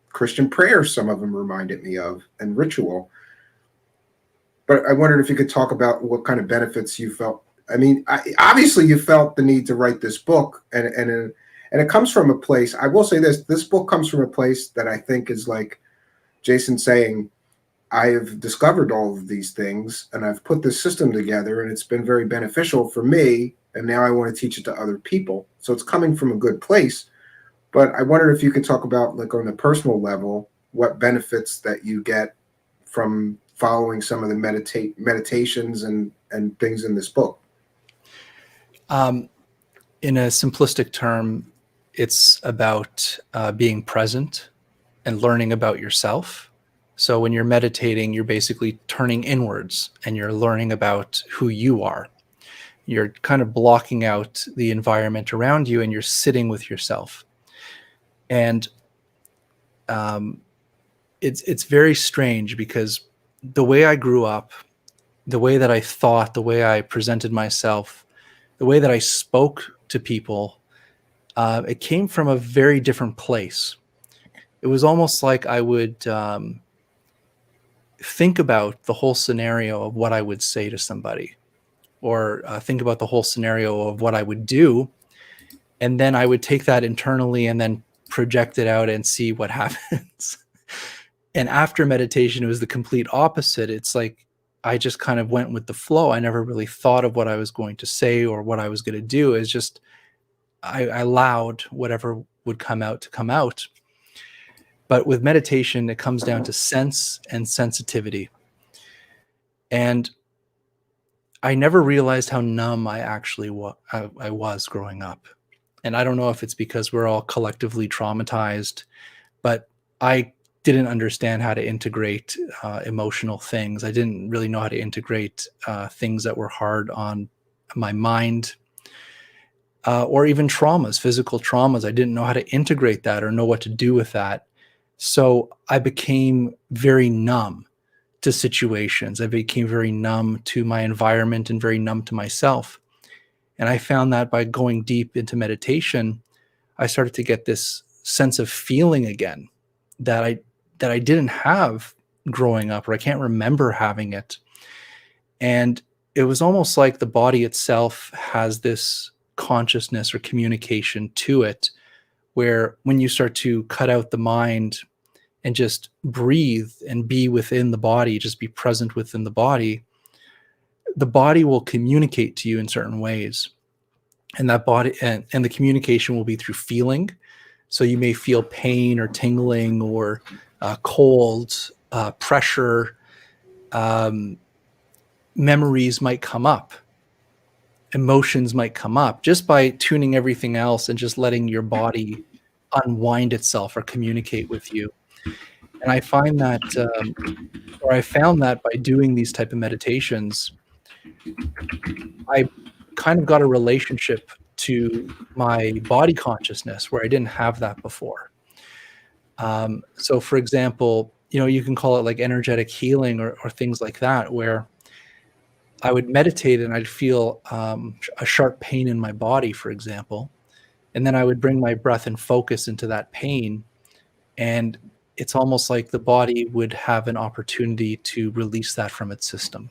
Christian prayers. Some of them reminded me of, and ritual. but I wondered if you could talk about what kind of benefits you felt. I mean, obviously you felt the need to write this book, and it comes from a place. I will say this book comes from a place that I think is like Jason saying, I have discovered all of these things and I've put this system together and it's been very beneficial for me. And now I want to teach it to other people. So it's coming from a good place. But I wondered if you could talk about, like, on the personal level, what benefits that you get from following some of the meditations and things in this book. In a simplistic term, it's about being present and learning about yourself. So when you're meditating, you're basically turning inwards and you're learning about who you are. You're kind of blocking out the environment around you and you're sitting with yourself. And it's very strange because the way I grew up, the way that I thought, the way I presented myself, the way that I spoke to people, it came from a very different place. It was almost like I would think about the whole scenario of what I would say to somebody, or think about the whole scenario of what I would do. And then I would take that internally and then project it out and see what happens. And after meditation, it was the complete opposite. It's like I just kind of went with the flow. I never really thought of what I was going to say or what I was going to do. It's just I allowed whatever would come out to come out. But with meditation, it comes down to sense and sensitivity. And I never realized how numb I actually I was growing up. And I don't know if it's because we're all collectively traumatized, but I didn't understand how to integrate emotional things. I didn't really know how to integrate things that were hard on my mind, or even traumas, physical traumas. I didn't know how to integrate that or know what to do with that. So I became very numb to situations. I became very numb to my environment and very numb to myself. And I found that by going deep into meditation, I started to get this sense of feeling again that I didn't have growing up, or I can't remember having it. And it was almost like the body itself has this consciousness or communication to it, where when you start to cut out the mind and just breathe and be within the body, just be present within the body will communicate to you in certain ways. And that body and the communication will be through feeling. So you may feel pain or tingling or cold, pressure. Memories might come up. Emotions might come up just by tuning everything else and just letting your body unwind itself or communicate with you. And I find that, or I found that by doing these type of meditations, I kind of got a relationship to my body consciousness where I didn't have that before. So for example, you can call it like energetic healing or things like that, where I would meditate and I'd feel a sharp pain in my body, for example. And then I would bring my breath and focus into that pain. And it's almost like the body would have an opportunity to release that from its system.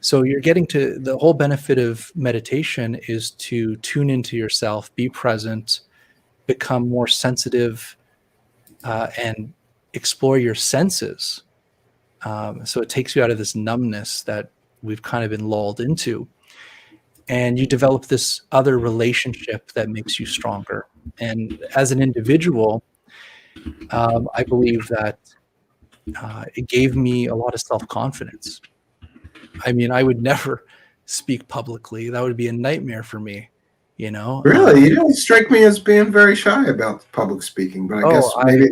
So you're getting to the whole benefit of meditation is to tune into yourself, be present, become more sensitive, and explore your senses. So it takes you out of this numbness that we've kind of been lulled into. And you develop this other relationship that makes you stronger. And as an individual, I believe that it gave me a lot of self-confidence. I mean, I would never speak publicly. That would be a nightmare for me, Really, you don't strike me as being very shy about public speaking, but I guess maybe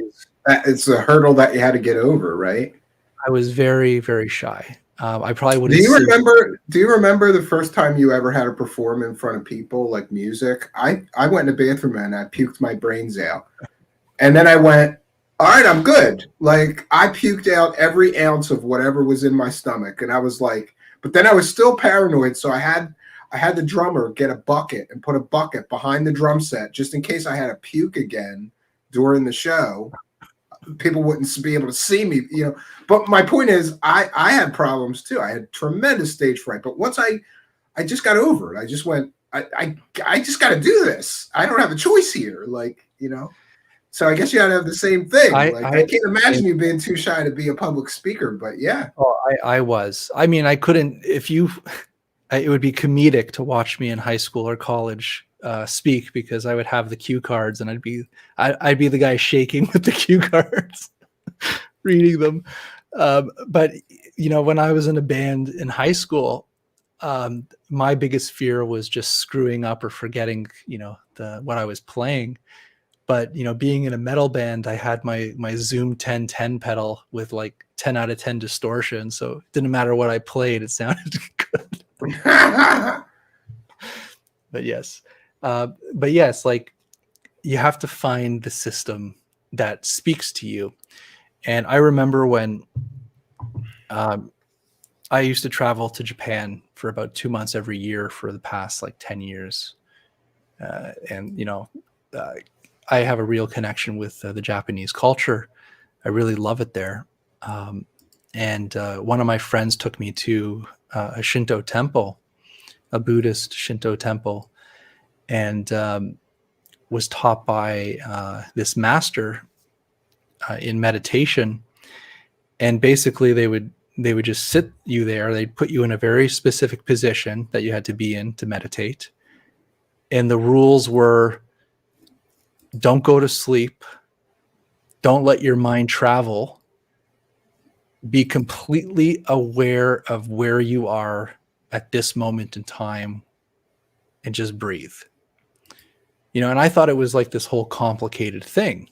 it's a hurdle that you had to get over, right? I was very, very shy. I probably would. Do you remember the first time you ever had to perform in front of people, like music? I went in the bathroom and I puked my brains out, and then I went, all right, I'm good. Like, I puked out every ounce of whatever was in my stomach, and I was like, but then I was still paranoid, so I had the drummer get a bucket and put a bucket behind the drum set just in case I had to puke again during the show. people wouldn't be able to see me, But my point is, I had problems too. I had tremendous stage fright, but once I just got over it. I just went, I just got to do this. I don't have a choice here, So I guess you got to have the same thing. I can't imagine you being too shy to be a public speaker, but yeah. Oh, I was. I mean, I couldn't. It would be comedic to watch me in high school or college speak, because I would have the cue cards and I'd be the guy shaking with the cue cards, reading them. But when I was in a band in high school, my biggest fear was just screwing up or forgetting, what I was playing. But being in a metal band, I had my Zoom 1010 pedal with like 10 out of 10 distortion, so it didn't matter what I played, it sounded good. But yes, like, you have to find the system that speaks to you. And I remember when I used to travel to Japan for about 2 months every year for the past like 10 years. And I have a real connection with the Japanese culture. I really love it there. And one of my friends took me to a Shinto temple, a Buddhist Shinto temple, and was taught by this master in meditation. And basically they would just sit you there. They'd put you in a very specific position that you had to be in to meditate. And the rules were, don't go to sleep. Don't let your mind travel. Be completely aware of where you are at this moment in time and just breathe. And I thought it was like this whole complicated thing.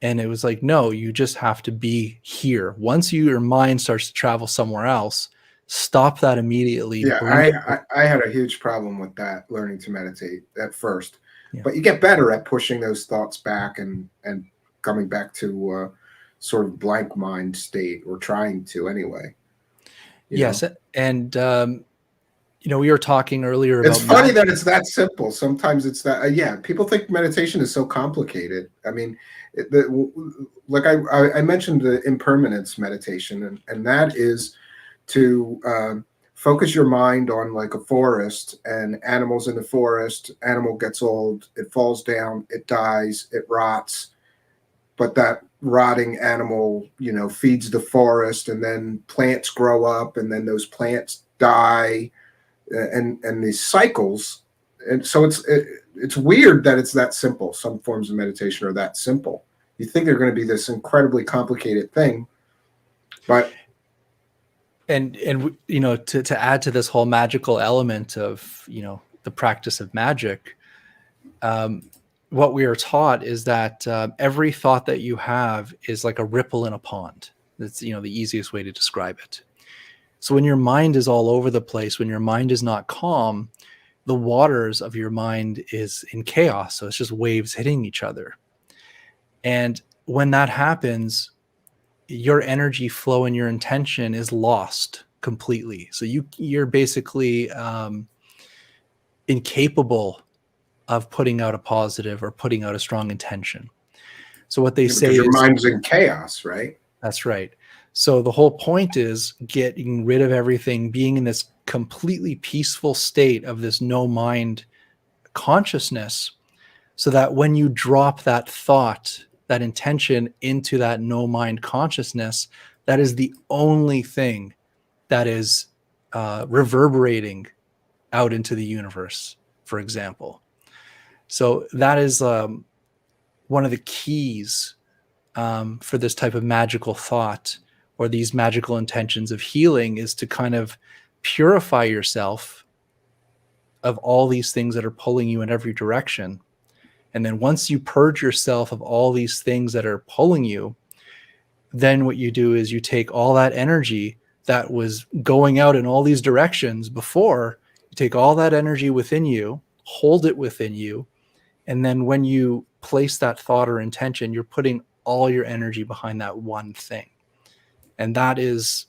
And it was like, no, you just have to be here. Once your mind starts to travel somewhere else, stop that immediately. Yeah, I had a huge problem with that, learning to meditate at first. Yeah. But you get better at pushing those thoughts back and coming back to sort of blank mind state, or trying to anyway. Yes. And, we were talking earlier about... It's funny that it's that simple. Sometimes it's that, people think meditation is so complicated. I mean, like I mentioned the impermanence meditation, and that is to focus your mind on like a forest and animals in the forest. Animal gets old, it falls down, it dies, it rots. But that rotting animal, feeds the forest, and then plants grow up, and then those plants die, and these cycles. And so it's weird that it's that simple. Some forms of meditation are that simple. You think they're going to be this incredibly complicated thing, but and to add to this whole magical element of the practice of magic, what we are taught is that every thought that you have is like a ripple in a pond. That's the easiest way to describe it. So when your mind is all over the place, when your mind is not calm, the waters of your mind is in chaos. So it's just waves hitting each other. And when that happens, your energy flow and your intention is lost completely. So you're basically incapable of putting out a positive or putting out a strong intention. So what they say is your mind's in chaos, right? That's right. So the whole point is getting rid of everything, being in this completely peaceful state of this no mind consciousness, so that when you drop that thought, that intention into that no mind consciousness, that is the only thing that is reverberating out into the universe, for example. So that is one of the keys for this type of magical thought, or these magical intentions of healing, is to kind of purify yourself of all these things that are pulling you in every direction. And then once you purge yourself of all these things that are pulling you, then what you do is you take all that energy that was going out in all these directions before, you take all that energy within you, hold it within you, and then when you place that thought or intention, you're putting all your energy behind that one thing. And that is,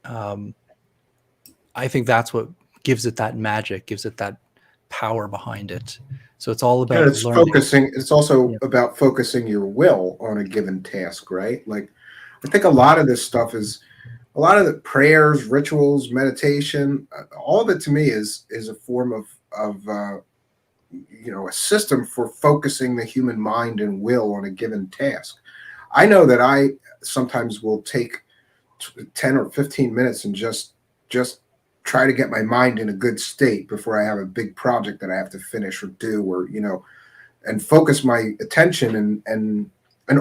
I think that's what gives it that magic, gives it that power behind it. So it's all And about it's learning. focusing. It's also Yeah. about focusing your will on a given task, right? Like, I think a lot of this stuff is a lot of the prayers, rituals, meditation. All of it to me is a form of a system for focusing the human mind and will on a given task. I know that I sometimes will take 10 or 15 minutes and just try to get my mind in a good state before I have a big project that I have to finish or do, or and focus my attention and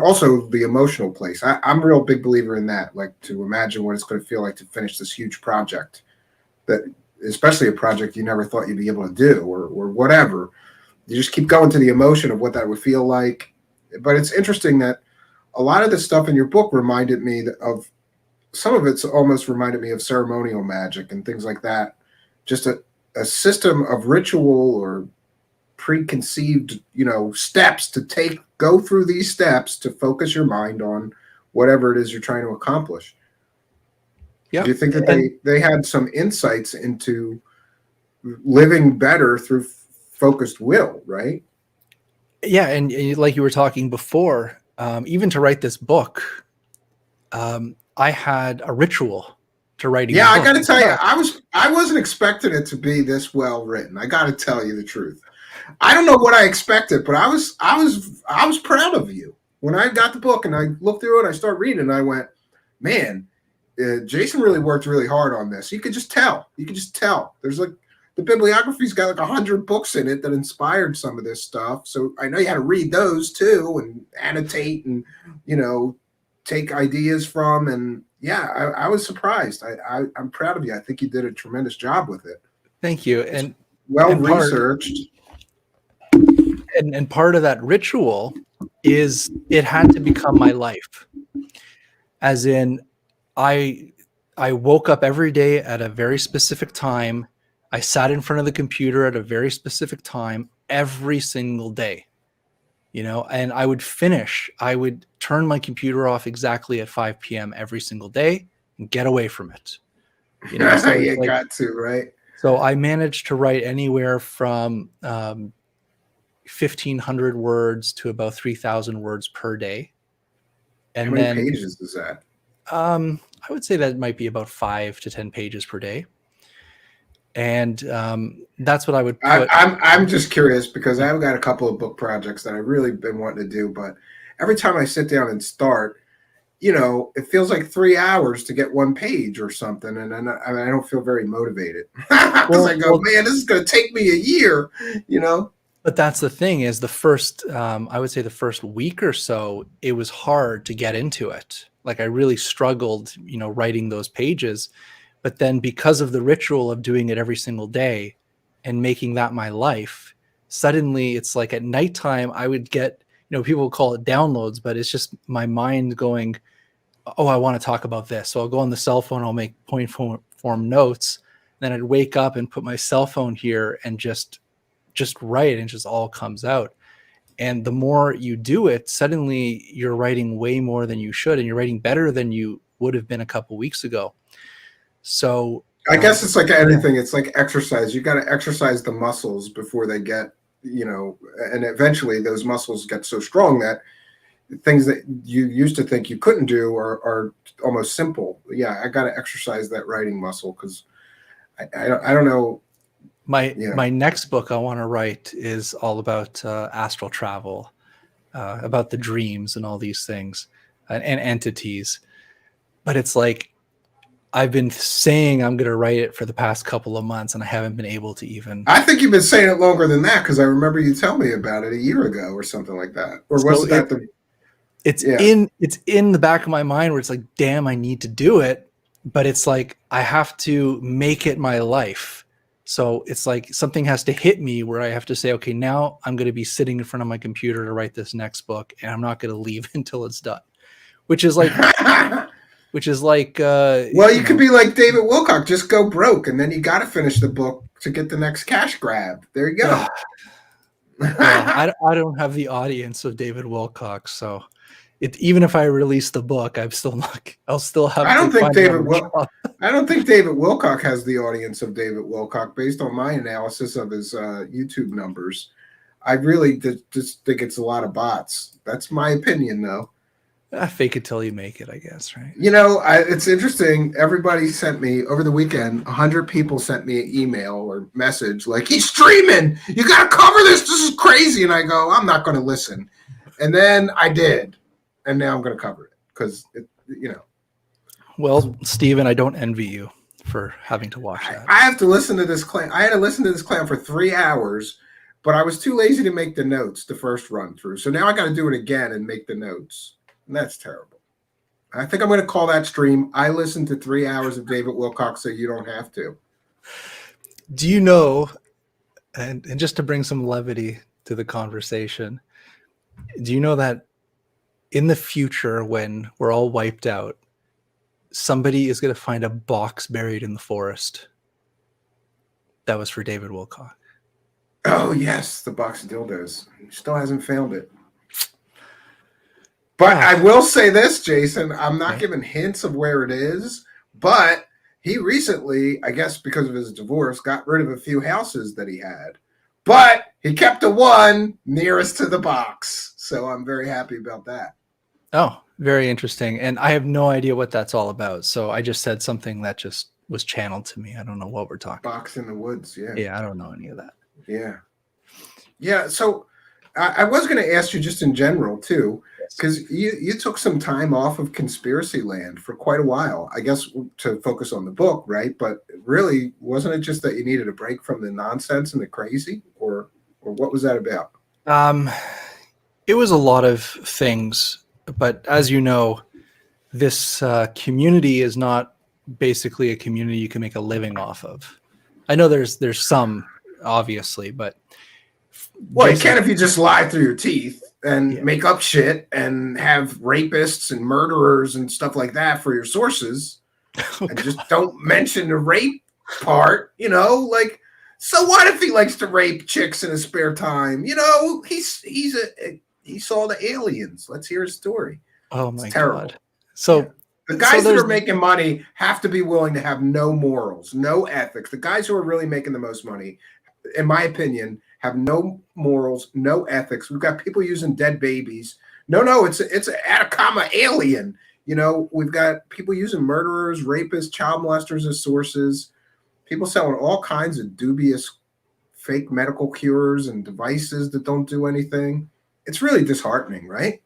also the emotional place. I'm a real big believer in that, like to imagine what it's going to feel like to finish this huge project, that especially a project you never thought you'd be able to do, or whatever. You just keep going to the emotion of what that would feel like. But it's interesting that a lot of the stuff in your book reminded me of, some of it's almost reminded me of ceremonial magic and things like that. Just a system of ritual or preconceived, steps to go through these steps to focus your mind on whatever it is you're trying to accomplish. Yeah. Do you think that And they had some insights into living better through focused will, right? yeah, and like you were talking before, even to write this book, I had a ritual to writing the Yeah, I book got to as tell you, well. I wasn't expecting it to be this well written. I got to tell you the truth. I don't know what I expected, but I was proud of you when I got the book and I looked through it. I started reading, and I went, man, Jason really worked really hard on this. You could just tell. You could just tell. There's like the bibliography's got like 100 books in it that inspired some of this stuff. So I know you had to read those too and annotate and take ideas from. And yeah, I was surprised. I'm proud of you. I think you did a tremendous job with it. Thank you. It's And well and part researched. and part of that ritual is it had to become my life. As in, I I woke up every day at a very specific time. I sat in front of the computer at a very specific time every single day, and I would turn my computer off exactly at 5 p.m. every single day and get away from it. So it's You like, got to, right? so I managed to write anywhere from 1,500 words to about 3,000 words per day. How And many then pages is that? I would say that might be about 5 to 10 pages per day. And that's what I would put. I'm just curious because I've got a couple of book projects that I've really been wanting to do, but every time I sit down and start, it feels like 3 hours to get one page or something, and then I don't feel very motivated because I go, Well, man, this is going to take me a year. but that's the thing is I would say the first week or so, it was hard to get into it. Like I really struggled, writing those pages. But then because of the ritual of doing it every single day and making that my life, suddenly it's like at nighttime, I would get, people call it downloads, but it's just my mind going, oh, I want to talk about this. So I'll go on the cell phone, I'll make point form notes. Then I'd wake up and put my cell phone here and just write, and it just all comes out. And the more you do it, suddenly you're writing way more than you should, and you're writing better than you would have been a couple weeks ago. So I guess it's like anything. It's like exercise. You got to exercise the muscles before they get, and eventually those muscles get so strong that things that you used to think you couldn't do are almost simple. Yeah, I got to exercise that writing muscle because I don't know. My next book I want to write is all about astral travel, about the dreams and all these things and entities. But it's like I've been saying I'm going to write it for the past couple of months, and I haven't been able to even. I think you've been saying it longer than that because I remember you telling me about it a year ago or something like that. Or was that the? It's in the back of my mind where it's like, damn, I need to do it, but it's like I have to make it my life. So it's like something has to hit me where I have to say, okay, now I'm going to be sitting in front of my computer to write this next book, and I'm not going to leave until it's done. Which is like, well, you could be like David Wilcock, just go broke, and then you got to finish the book to get the next cash grab. There you go. Well, I don't have the audience of David Wilcock, so even if I release the book, I'll still have. I don't think David Wilcock. I don't think David Wilcock has the audience of David Wilcock based on my analysis of his YouTube numbers. I really just think it's a lot of bots. That's my opinion, though. Fake it till you make it, I guess, right? You know, it's interesting. Everybody sent me over the weekend. 100 people sent me an email or message like, "He's streaming. You got to cover this. This is crazy." And I go, "I'm not going to listen." And then I did, and now I'm going to cover it because, you know. Well, Steven, I don't envy you for having to watch that. I have to listen to this clown. I had to listen to this clown for 3 hours, but I was too lazy to make the notes the first run through. So now I got to do it again and make the notes. And that's terrible. I think I'm going to call that stream. I listened to 3 hours of David Wilcox, so you don't have to. Do you know, and just to bring some levity to the conversation, do you know that in the future, when we're all wiped out, somebody is going to find a box buried in the forest that was for David Wilcock? Oh, yes, the box of dildos. He still hasn't found it. But I will say this, Jason, I'm not giving hints of where it is, but he recently, I guess because of his divorce, got rid of a few houses that he had. But he kept the one nearest to the box. So I'm very happy about that. Oh, very interesting. And I have no idea what that's all about. So I just said something that just was channeled to me. I don't know what we're talking about. Box in the woods, yeah. Yeah, I don't know any of that. Yeah. Yeah, so I was going to ask you just in general, too, because you took some time off of conspiracy land for quite a while, I guess, to focus on the book, right? But really, wasn't it just that you needed a break from the nonsense and the crazy? Or what was that about? It was a lot of things. But as you know, this community is not basically a community you can make a living off of. I know there's some, obviously, but... Well, you can't if you just lie through your teeth and make up shit and have rapists and murderers and stuff like that for your sources. And just don't mention the rape part, you know, like, so what if he likes to rape chicks in his spare time? You know, he saw the aliens. Let's hear his story. Oh my God. So the guys that are making money have to be willing to have no morals, no ethics. The guys who are really making the most money, in my opinion, have no morals, no ethics. We've got people using dead babies. No, it's an Atacama alien. You know, we've got people using murderers, rapists, child molesters as sources. People selling all kinds of dubious fake medical cures and devices that don't do anything. It's really disheartening, right?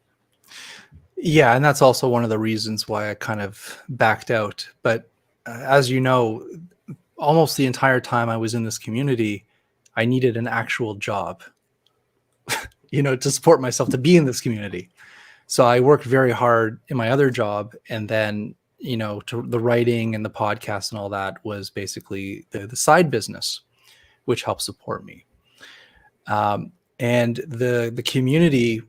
Yeah, and that's also one of the reasons why I kind of backed out. But as you know, almost the entire time I was in this community, I needed an actual job, you know, to support myself, to be in this community. So I worked very hard in my other job. And then, you know, the writing and the podcast and all that was basically the side business, which helped support me. And the community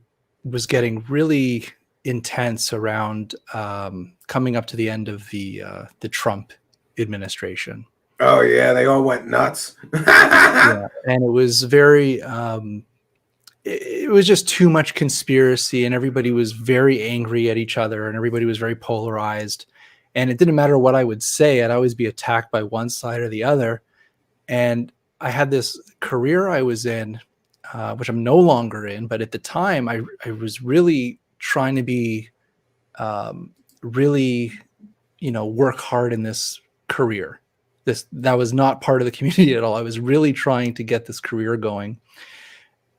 was getting really intense around coming up to the end of the Trump administration. Oh yeah, they all went nuts. Yeah, and it was very it was just too much conspiracy, and everybody was very angry at each other, and everybody was very polarized, and it didn't matter what I would say, I'd always be attacked by one side or the other. And I had this career I was in, which I'm no longer in, but at the time I was really trying to be really, you know, work hard in this career. That was not part of the community at all. I was really trying to get this career going.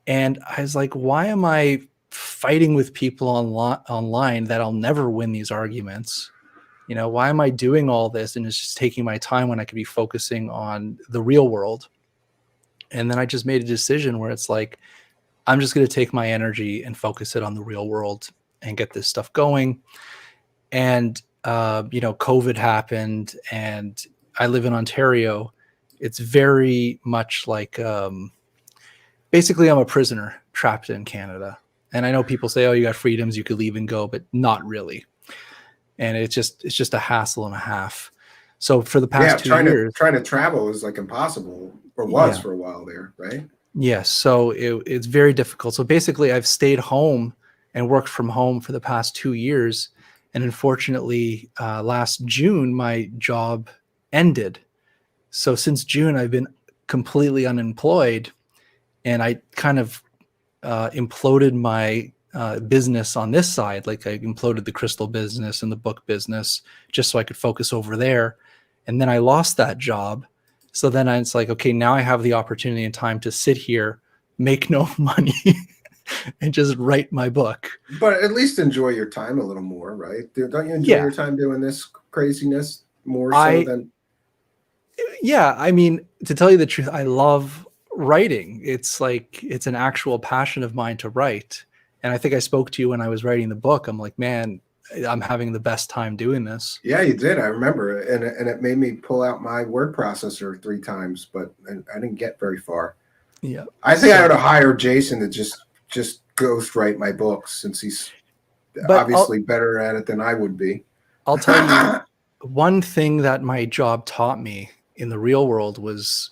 And I was like, why am I fighting with people online that I'll never win these arguments? You know, why am I doing all this? And it's just taking my time when I could be focusing on the real world. And then I just made a decision where it's like, I'm just going to take my energy and focus it on the real world and get this stuff going. And, you know, COVID happened, and I live in Ontario. It's very much like, basically I'm a prisoner trapped in Canada. And I know people say, oh, you got freedoms, you could leave and go, but not really. And it's just a hassle and a half. So for the past 2 years, trying to travel is like impossible, or was for a while there, right? Yes. So it's very difficult. So basically I've stayed home and worked from home for the past 2 years. And unfortunately, last June, my job ended. So since June, I've been completely unemployed, and I kind of imploded my business on this side. Like I imploded the crystal business and the book business just so I could focus over there. And then I lost that job. So then it's like, okay, now I have the opportunity and time to sit here, make no money, and just write my book. But at least enjoy your time a little more, right? Don't you enjoy Yeah. your time doing this craziness more I- so than? Yeah, I mean, to tell you the truth, I love writing. It's like it's an actual passion of mine to write. And I think I spoke to you when I was writing the book. I'm like, man, I'm having the best time doing this. Yeah, you did. I remember, and it made me pull out my word processor 3 times, but I didn't get very far. Yeah. I think I ought to hire Jason to just ghostwrite my books, since he's obviously better at it than I would be. I'll tell you, one thing that my job taught me in the real world was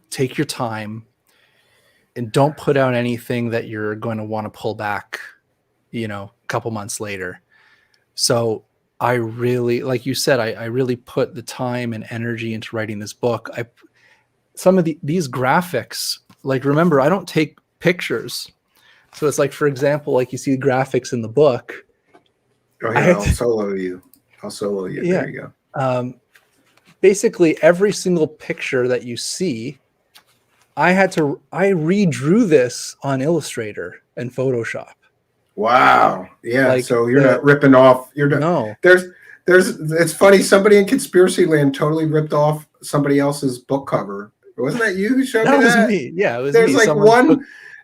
take your time and don't put out anything that you're going to want to pull back, a couple months later. So I really, like you said, I really put the time and energy into writing this book. Some of these graphics, like, remember, I don't take pictures. So it's like, for example, like you see graphics in the book. Oh, yeah, I'll solo you. Yeah. There you go. Basically, every single picture that you see, I redrew this on Illustrator and Photoshop. Wow. Yeah. Like, so you're not ripping off. No. It's funny. Somebody in Conspiracy Land totally ripped off somebody else's book cover. Wasn't that you who showed me that? That was me. Yeah, it was There's me.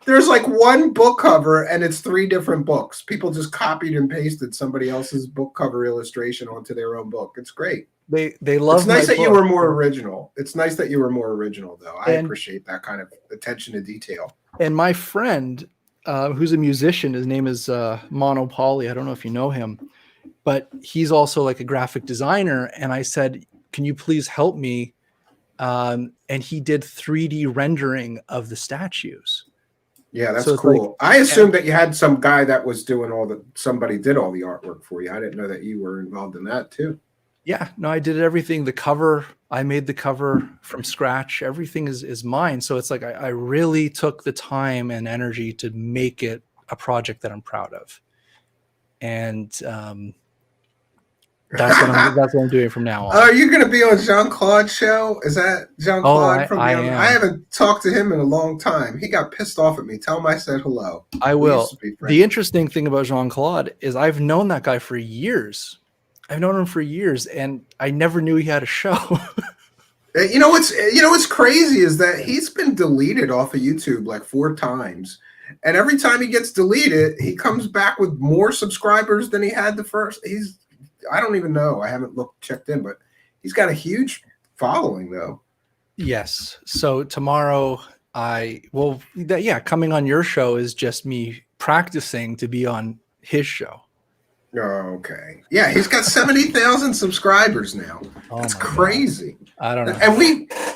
There's like one book cover, and it's 3 different books. People just copied and pasted somebody else's book cover illustration onto their own book. It's great. They love. It's nice that you were more original. It's nice that you were more original, though. I appreciate that kind of attention to detail. And my friend, who's a musician, his name is Monopoly. I don't know if you know him, but he's also like a graphic designer. And I said, "Can you please help me?" And he did 3D rendering of the statues. Yeah, that's cool. I assumed that you had some guy that was doing somebody did all the artwork for you. I didn't know that you were involved in that too. Yeah, no, I did everything. The cover, I made the cover from scratch. Everything is mine. So it's like I really took the time and energy to make it a project that I'm proud of. And that's what I'm doing from now on. Are you going to be on Jean-Claude's show? Is that Jean-Claude from I I haven't talked to him in a long time. He got pissed off at me. Tell him I said hello. I will. The interesting thing about Jean-Claude is I've known that guy for years. I've known him for years, and I never knew he had a show. You know what's crazy is that he's been deleted off of YouTube like 4 times. And every time he gets deleted, he comes back with more subscribers than he had the first. I don't even know. I haven't checked in, but he's got a huge following, though. Yes. So tomorrow, coming on your show is just me practicing to be on his show. Oh, okay. Yeah, he's got 70,000 subscribers now. That's crazy. God. I don't know.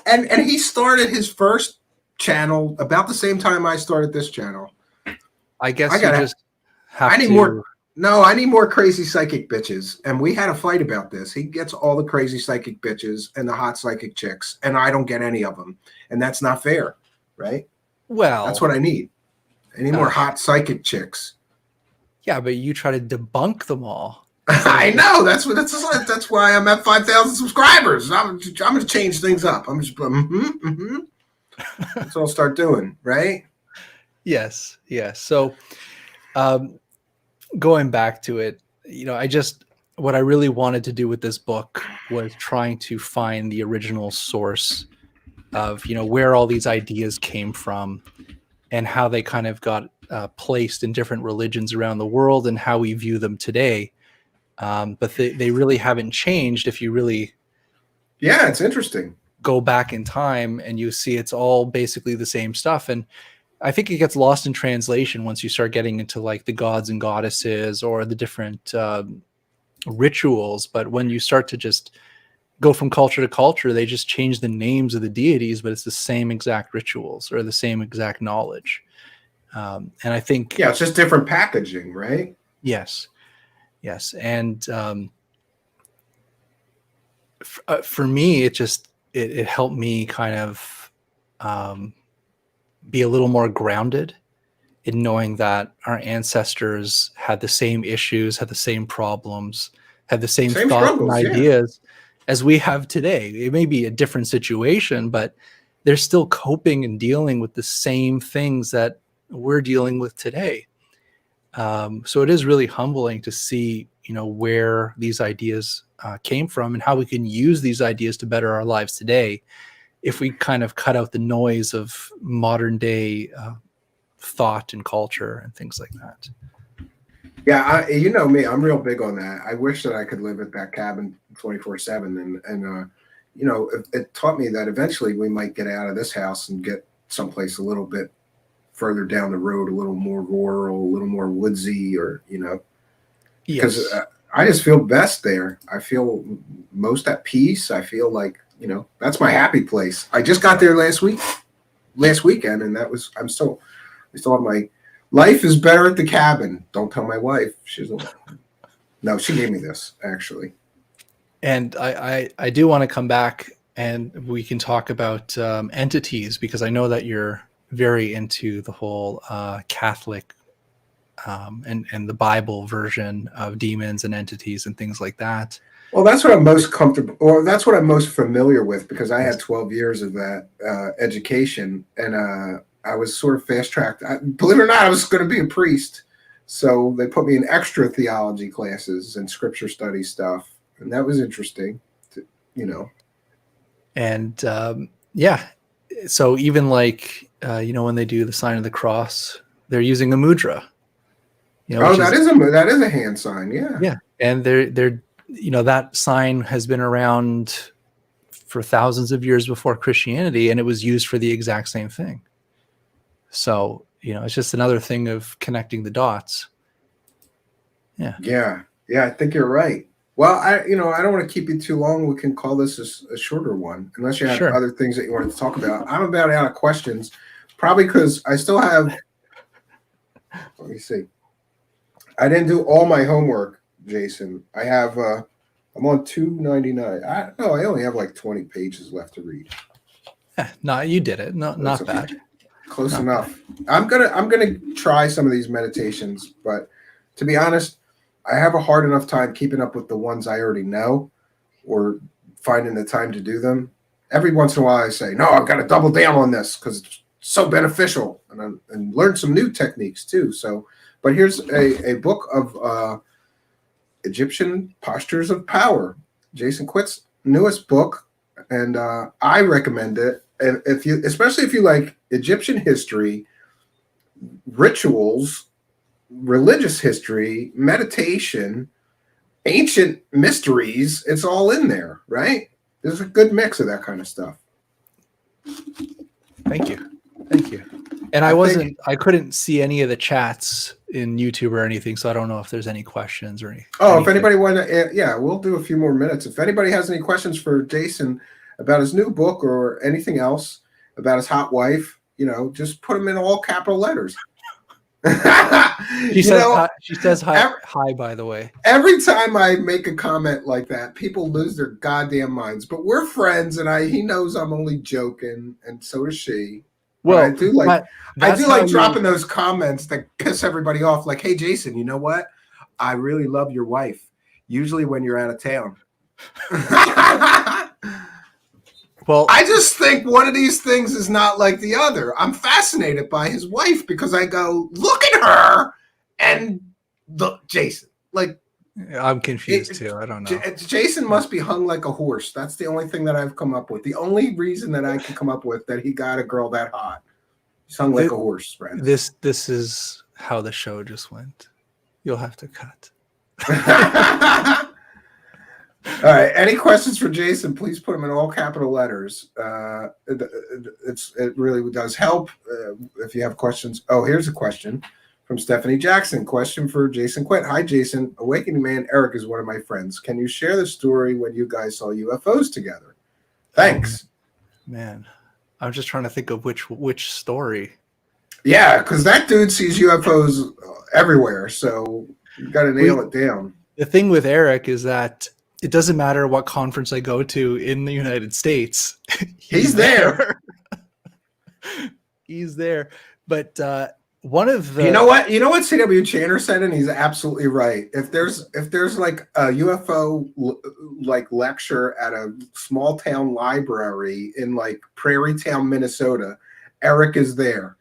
And he started his first channel about the same time I started this channel. I guess I need more crazy psychic bitches. And we had a fight about this. He gets all the crazy psychic bitches and the hot psychic chicks, and I don't get any of them. And that's not fair, right? Well, that's what I need. I need more hot psychic chicks. Yeah, but you try to debunk them all. I know. That's why I'm at 5,000 subscribers. I'm going to change things up. I'm just That's what I'll start doing, right? Yes. So, going back to it, what I really wanted to do with this book was trying to find the original source of, where all these ideas came from and how they kind of got placed in different religions around the world and how we view them today. But they really haven't changed if you really it's interesting. Go back in time and you see it's all basically the same stuff. And I think it gets lost in translation once you start getting into like the gods and goddesses or the different rituals. But when you start to just go from culture to culture, they just change the names of the deities, but it's the same exact rituals or the same exact knowledge. And I think it's just different packaging, right? Yes. Yes. And for me, it helped me kind of be a little more grounded in knowing that our ancestors had the same issues, had the same problems, had the same Same thoughts and struggles, yeah. ideas as we have today. It may be a different situation, but they're still coping and dealing with the same things that we're dealing with today. So it is really humbling to see, where these ideas came from and how we can use these ideas to better our lives today if we kind of cut out the noise of modern day thought and culture and things like that. Yeah, you know me, I'm real big on that. I wish that I could live at that cabin 24/7, and it taught me that eventually we might get out of this house and get someplace a little bit further down the road, a little more rural, a little more woodsy, or because Yes. I just feel best there. I feel most at peace. I feel like that's my happy place. I just got there last weekend, and I still have my life is better at the cabin. Don't tell my wife. No, she gave me this actually. And I do want to come back and we can talk about entities, because I know that you're very into the whole Catholic and the Bible version of demons and entities and things like that. Well, that's what I'm most comfortable, or that's what I'm most familiar with, because I Yes. had 12 years of that education, and I was sort of fast tracked. Believe it or not, I was going to be a priest, so they put me in extra theology classes and scripture study stuff, and that was interesting. And yeah, so even like when they do the sign of the cross, they're using a mudra, Oh, which is that is a hand sign, yeah. yeah, and they're that sign has been around for thousands of years before Christianity, and it was used for the exact same thing. So it's just another thing of connecting the dots. Yeah, Yeah. I think you're right. Well, I don't want to keep you too long. We can call this a shorter one, unless you have sure. other things that you wanted to talk about. I'm about out of questions, probably because I still have. Let me see. I didn't do all my homework, Jason. I have. I'm on 299. I only have like 20 pages left to read. No, you did it. No, That's not okay. bad. Close Not enough. I'm gonna try some of these meditations, but to be honest, I have a hard enough time keeping up with the ones I already know, or finding the time to do them. Every once in a while, I say, "No, I've got to double down on this because it's so beneficial," and learn some new techniques too. So, but here's a book of Egyptian postures of power, Jason Quitt's newest book, and I recommend it. And especially if you like Egyptian history, rituals, religious history, meditation, ancient mysteries, it's all in there, right? There's a good mix of that kind of stuff. Thank you. And I couldn't see any of the chats in YouTube or anything, so I don't know if there's any questions or anything. Oh, if anybody wanted to, yeah, we'll do a few more minutes. If anybody has any questions for Jason about his new book or anything else about his hot wife, just put them in all capital letters. She says hi, by the way. Every time I make a comment like that, people lose their goddamn minds. But we're friends, and he knows I'm only joking, and so does she. Well, but I do like dropping those comments that piss everybody off. Like, hey, Jason, you know what? I really love your wife. Usually when you're out of town. Well, I just think one of these things is not like the other. I'm fascinated by his wife because I go, look at her, and Jason. Like, I'm confused too. I don't know. Jason must be hung like a horse. That's the only thing that I've come up with. The only reason that I can come up with that he got a girl that hot. He's hung like a horse, friend. This is how the show just went. You'll have to cut. All right. Any questions for Jason? Please put them in all capital letters. It really does help if you have questions. Oh, here's a question from Stephanie Jackson. Question for Jason Quitt. Hi, Jason. Awakening Man Eric is one of my friends. Can you share the story when you guys saw UFOs together? Thanks. Man, I'm just trying to think of which story. Yeah, because that dude sees UFOs everywhere, so you got to nail it down. The thing with Eric is that it doesn't matter what conference I go to in the United States. He's there. He's there. But one of the You know what? You know what C.W. Channer said, and he's absolutely right. If there's like a UFO like lecture at a small town library in like Prairie Town, Minnesota, Eric is there.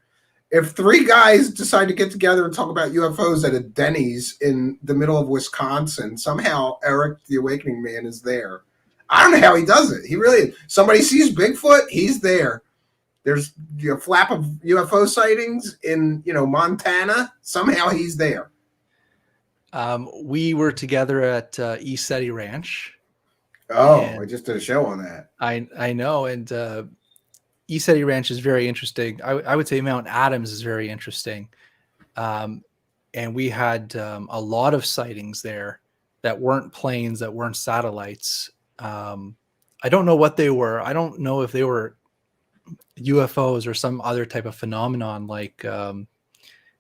If three guys decide to get together and talk about UFOs at a Denny's in the middle of Wisconsin, somehow Eric, the Awakening Man, is there. I don't know how he does it. He really, somebody sees Bigfoot, he's there. There's a flap of UFO sightings in, Montana. Somehow he's there. We were together at East City Ranch. Oh, I just did a show on that. I know. And East City Ranch is very interesting. I would say Mount Adams is very interesting. And we had a lot of sightings there that weren't planes, that weren't satellites. I don't know what they were. I don't know if they were UFOs or some other type of phenomenon like the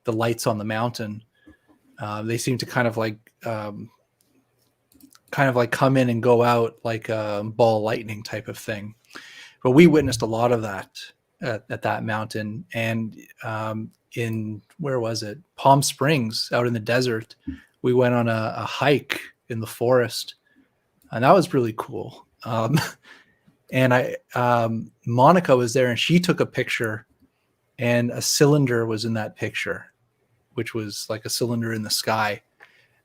lights on the mountain. They seem to kind of like come in and go out like a ball of lightning type of thing. But we witnessed a lot of that at that mountain. And in, where was it? Palm Springs, out in the desert. We went on a hike in the forest, and that was really cool. And Monica was there, and she took a picture, and a cylinder was in that picture, which was like a cylinder in the sky,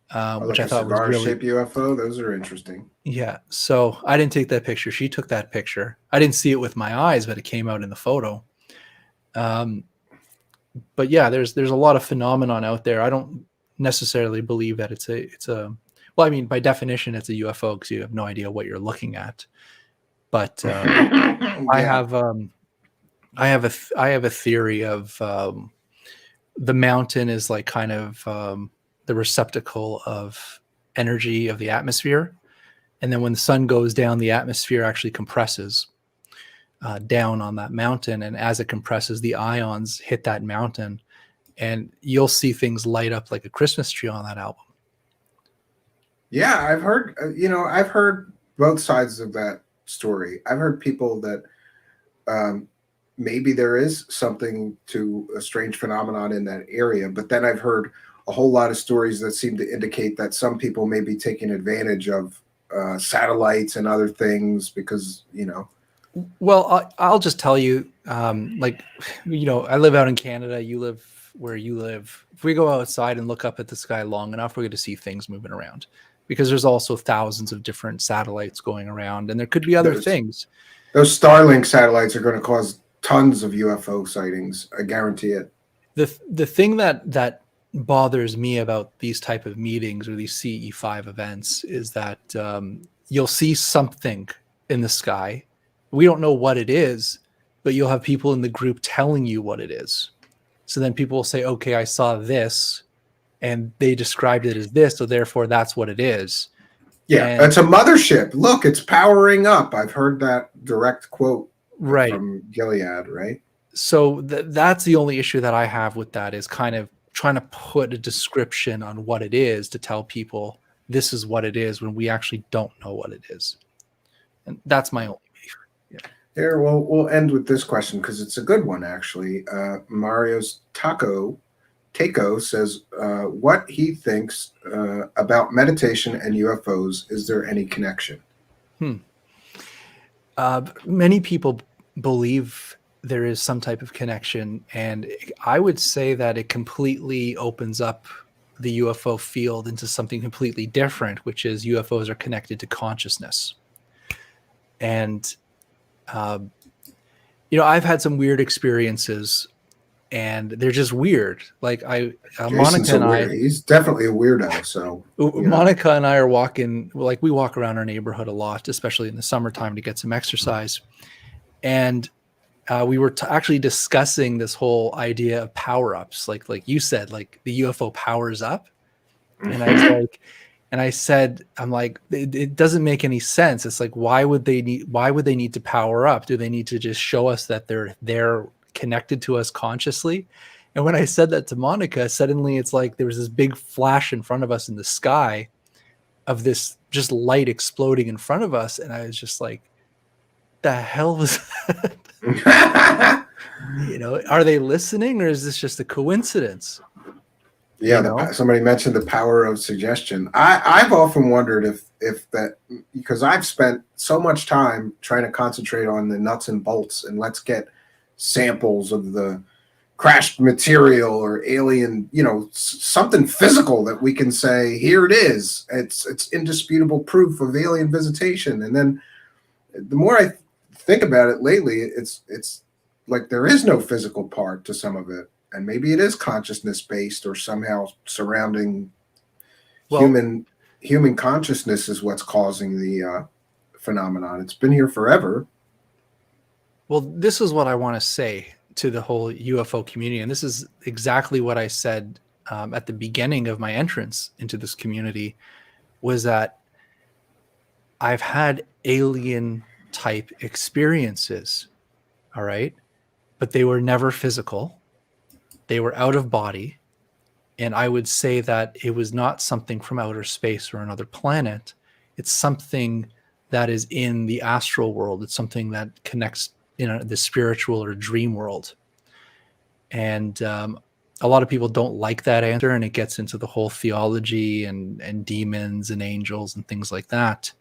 which like I thought was really cigar-shaped UFO. Those are interesting. Yeah. So I didn't take that picture. She took that picture. I didn't see it with my eyes, but it came out in the photo. But yeah, there's a lot of phenomenon out there. I don't necessarily believe that it's a well, I mean, by definition, it's a UFO because you have no idea what you're looking at. But Yeah. I have a theory of the mountain is like kind of the receptacle of energy of the atmosphere, and then when the sun goes down, the atmosphere actually compresses down on that mountain, and as it compresses, the ions hit that mountain, and you'll see things light up like a Christmas tree on that album. Yeah, I've heard. I've heard both sides of that story. I've heard people that maybe there is something to a strange phenomenon in that area, but then I've heard a whole lot of stories that seem to indicate that some people may be taking advantage of satellites and other things because, Well, I'll just tell you, I live out in Canada. You live where you live. If we go outside and look up at the sky long enough, we're going to see things moving around, because there's also thousands of different satellites going around, and there could be other things. Those Starlink satellites are going to cause tons of UFO sightings. I guarantee it. The thing that bothers me about these type of meetings or these CE5 events is that you'll see something in the sky. We don't know what it is, but you'll have people in the group telling you what it is. So then people will say, okay, I saw this, and they described it as this, so therefore that's what it is. Yeah, it's a mothership. Look, it's powering up. I've heard that direct quote from Gilead, right? So that's the only issue that I have with that, is kind of trying to put a description on what it is to tell people this is what it is when we actually don't know what it is. And that's my only beef. Yeah. Here, we'll end with this question because it's a good one, actually. Mario's Taco says what he thinks about meditation and UFOs. Is there any connection? Many people believe there is some type of connection, and I would say that it completely opens up the UFO field into something completely different, which is UFOs are connected to consciousness. And I've had some weird experiences, and they're just weird. Like Monica and I, he's definitely a weirdo. So Monica and I are walking, like we walk around our neighborhood a lot, especially in the summertime to get some exercise. And we were actually discussing this whole idea of power-ups, like you said, like the UFO powers up. And I said, I'm like, it doesn't make any sense. It's like, why would they need to power up? Do they need to just show us that they're connected to us consciously? And when I said that to Monica, suddenly it's like there was this big flash in front of us in the sky, of this just light exploding in front of us. And I was just like, the hell was that? Are they listening, or is this just a coincidence? Yeah, somebody mentioned the power of suggestion. I've often wondered if that, because I've spent so much time trying to concentrate on the nuts and bolts and let's get samples of the crashed material or alien, something physical that we can say, here it is. It's indisputable proof of alien visitation. And then the more I think about it lately, it's like there is no physical part to some of it. And maybe it is consciousness based or somehow surrounding human consciousness is what's causing the phenomenon. It's been here forever. Well, this is what I want to say to the whole UFO community. And this is exactly what I said at the beginning of my entrance into this community, was that I've had alien type experiences. All right. But they were never physical. They were out of body. And I would say that it was not something from outer space or another planet. It's something that is in the astral world. It's something that connects the spiritual or dream world. And a lot of people don't like that answer, and it gets into the whole theology and demons and angels and things like that.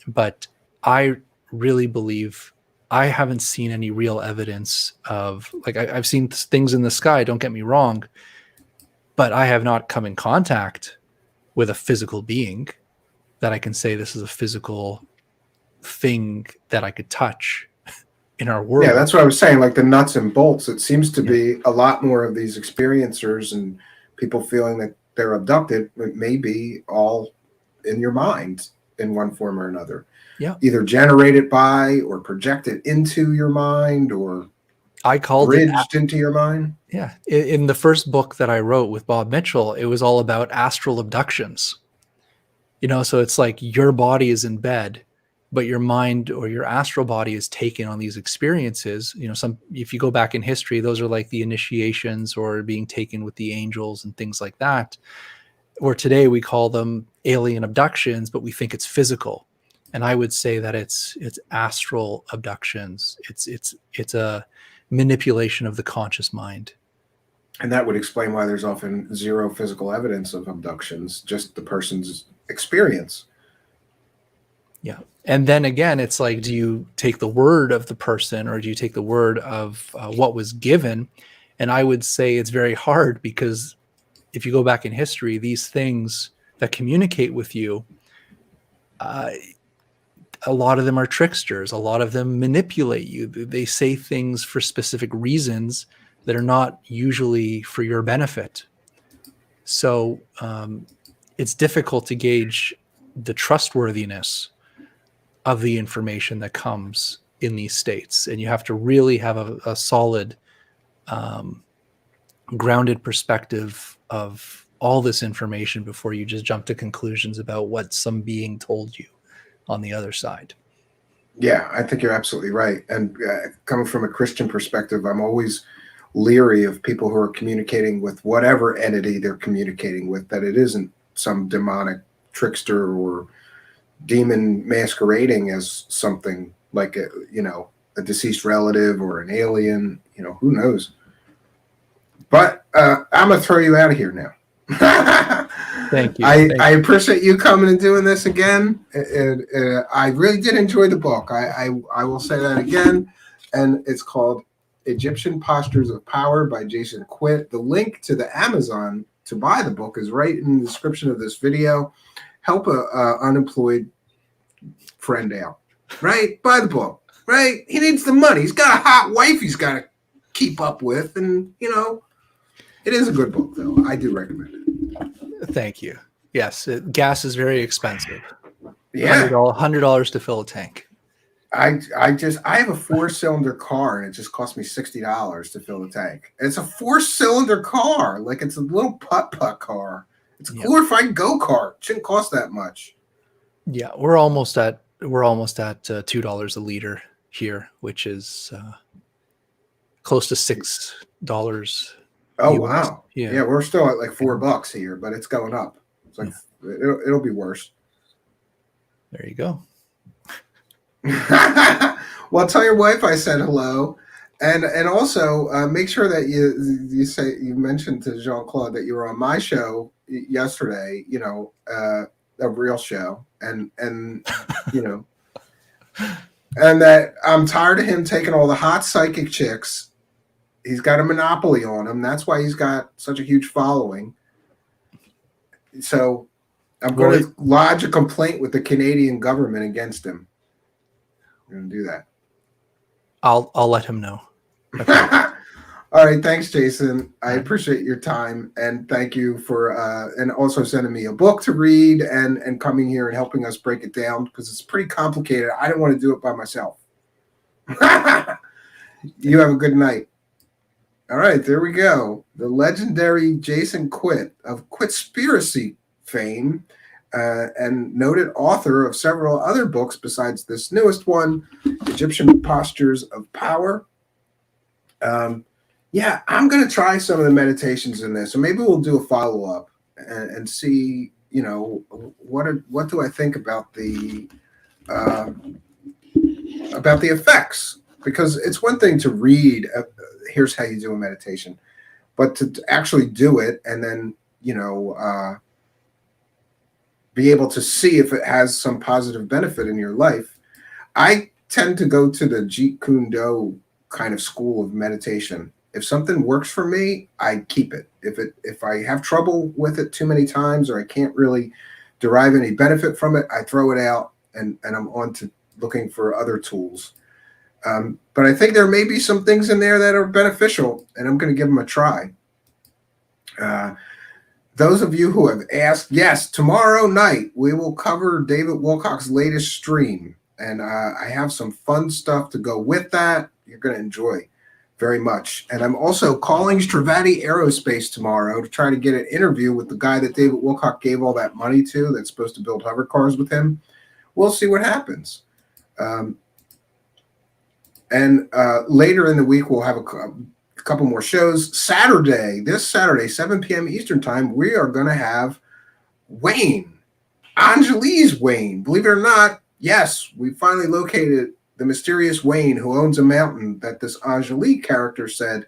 But I really believe I haven't seen any real evidence of, like, I've seen things in the sky, don't get me wrong, but I have not come in contact with a physical being that I can say this is a physical thing that I could touch in our world. Yeah, that's what I was saying, like the nuts and bolts. It seems to be a lot more of these experiencers and people feeling that they're abducted. It may be all in your mind in one form or another. Yeah. Either generated by or projected into your mind or I called bridged into your mind. Yeah. In the first book that I wrote with Bob Mitchell, it was all about astral abductions. So it's like your body is in bed, but your mind or your astral body is taken on these experiences. If you go back in history, those are like the initiations or being taken with the angels and things like that. Or today we call them alien abductions, but we think it's physical. And I would say that it's astral abductions. It's a manipulation of the conscious mind. And that would explain why there's often zero physical evidence of abductions, just the person's experience. Yeah. And then again, it's like, do you take the word of the person or do you take the word of what was given? And I would say it's very hard, because if you go back in history, these things that communicate with you, a lot of them are tricksters. A lot of them manipulate you. They say things for specific reasons that are not usually for your benefit. So it's difficult to gauge the trustworthiness of the information that comes in these states. And you have to really have a solid, grounded perspective of all this information before you just jump to conclusions about what some being told you on the other side. Yeah, I think you're absolutely right. And coming from a Christian perspective, I'm always leery of people who are communicating with whatever entity they're communicating with, that it isn't some demonic trickster or demon masquerading as something like a deceased relative or an alien. Who knows? But I'm gonna throw you out of here now. Thank you. I appreciate you coming and doing this again. I really did enjoy the book. I will say that again. And it's called Egyptian Postures of Power by Jason Quitt. The link to the Amazon to buy the book is right in the description of this video. Help a unemployed friend out, right? Buy the book, right? He needs the money. He's got a hot wife he's got to keep up with. And, it is a good book, though. I do recommend it. Thank you. Yes, gas is very expensive. Yeah, $100 to fill a tank. I have a 4-cylinder car, and it just cost me $60 to fill the tank. And it's a 4-cylinder car, like it's a little putt-putt car. It's a glorified go-kart. Shouldn't cost that much. Yeah, we're almost at $2 a liter here, which is close to $6. Oh US. wow! Yeah, we're still at like $4 here, but it's going up. It's like It'll be worse. There you go. Well, tell your wife I said hello, and also make sure that you mentioned to Jean-Claude that you were on my show yesterday. You know, a real show, and you know, and that I'm tired of him taking all the hot psychic chicks. He's got a monopoly on them. That's why he's got such a huge following. So I'm going to lodge a complaint with the Canadian government against him. I'm going to do that. I'll let him know. All right, thanks, Jason. I appreciate your time, and thank you for and also sending me a book to read and coming here and helping us break it down because it's pretty complicated. I don't want to do it by myself. You have a good night. All right, there we go. The legendary Jason Quitt of Quitspiracy fame and noted author of several other books besides this newest one, Egyptian Postures of Power. Yeah, I'm going to try some of the meditations in this, and maybe we'll do a follow-up and see, you know, what do I think about the effects? Because it's one thing to read, here's how you do a meditation, but to actually do it and then, you know, be able to see if it has some positive benefit in your life. I tend to go to the Jeet Kune Do kind of school of meditation. If something works for me, I keep it. If I have trouble with it too many times or I can't really derive any benefit from it, I throw it out and I'm on to looking for other tools. But I think there may be some things in there that are beneficial, and I'm going to give them a try. Those of you who have asked, yes, tomorrow night we will cover David Wilcock's latest stream, and I have some fun stuff to go with that. You're going to enjoy very much. And I'm also calling Stravati Aerospace tomorrow to try to get an interview with the guy that David Wilcock gave all that money to that's supposed to build hover cars with him. We'll see what happens. And later in the week, we'll have a couple more shows. This Saturday, 7 p.m. Eastern time, we are going to have Wayne, Anjali's Wayne. Believe it or not, yes, we finally located the mysterious Wayne who owns a mountain that this Anjali character said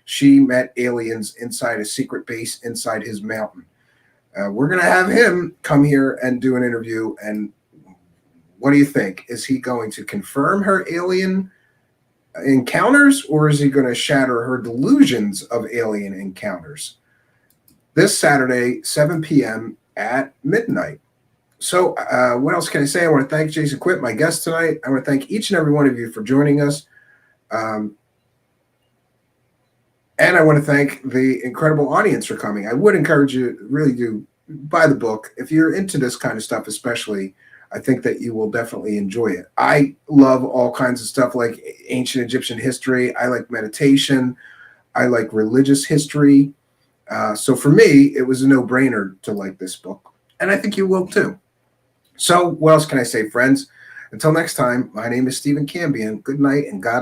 she met aliens inside a secret base inside his mountain. We're going to have him come here and do an interview. And what do you think? Is he going to confirm her alien encounters, or is he going to shatter her delusions of alien encounters? This Saturday, 7 p.m. at midnight. So what else can I say? I want to thank Jason Quitt, my guest tonight. I want to thank each and every one of you for joining us. And I want to thank the incredible audience for coming. I would encourage you, really do, buy the book. If you're into this kind of stuff, especially, I think that you will definitely enjoy it. I love all kinds of stuff like ancient Egyptian history. I like meditation. I like religious history. So for me, it was a no-brainer to like this book. And I think you will too. So what else can I say, friends? Until next time, my name is Stephen Cambion. Good night and God bless.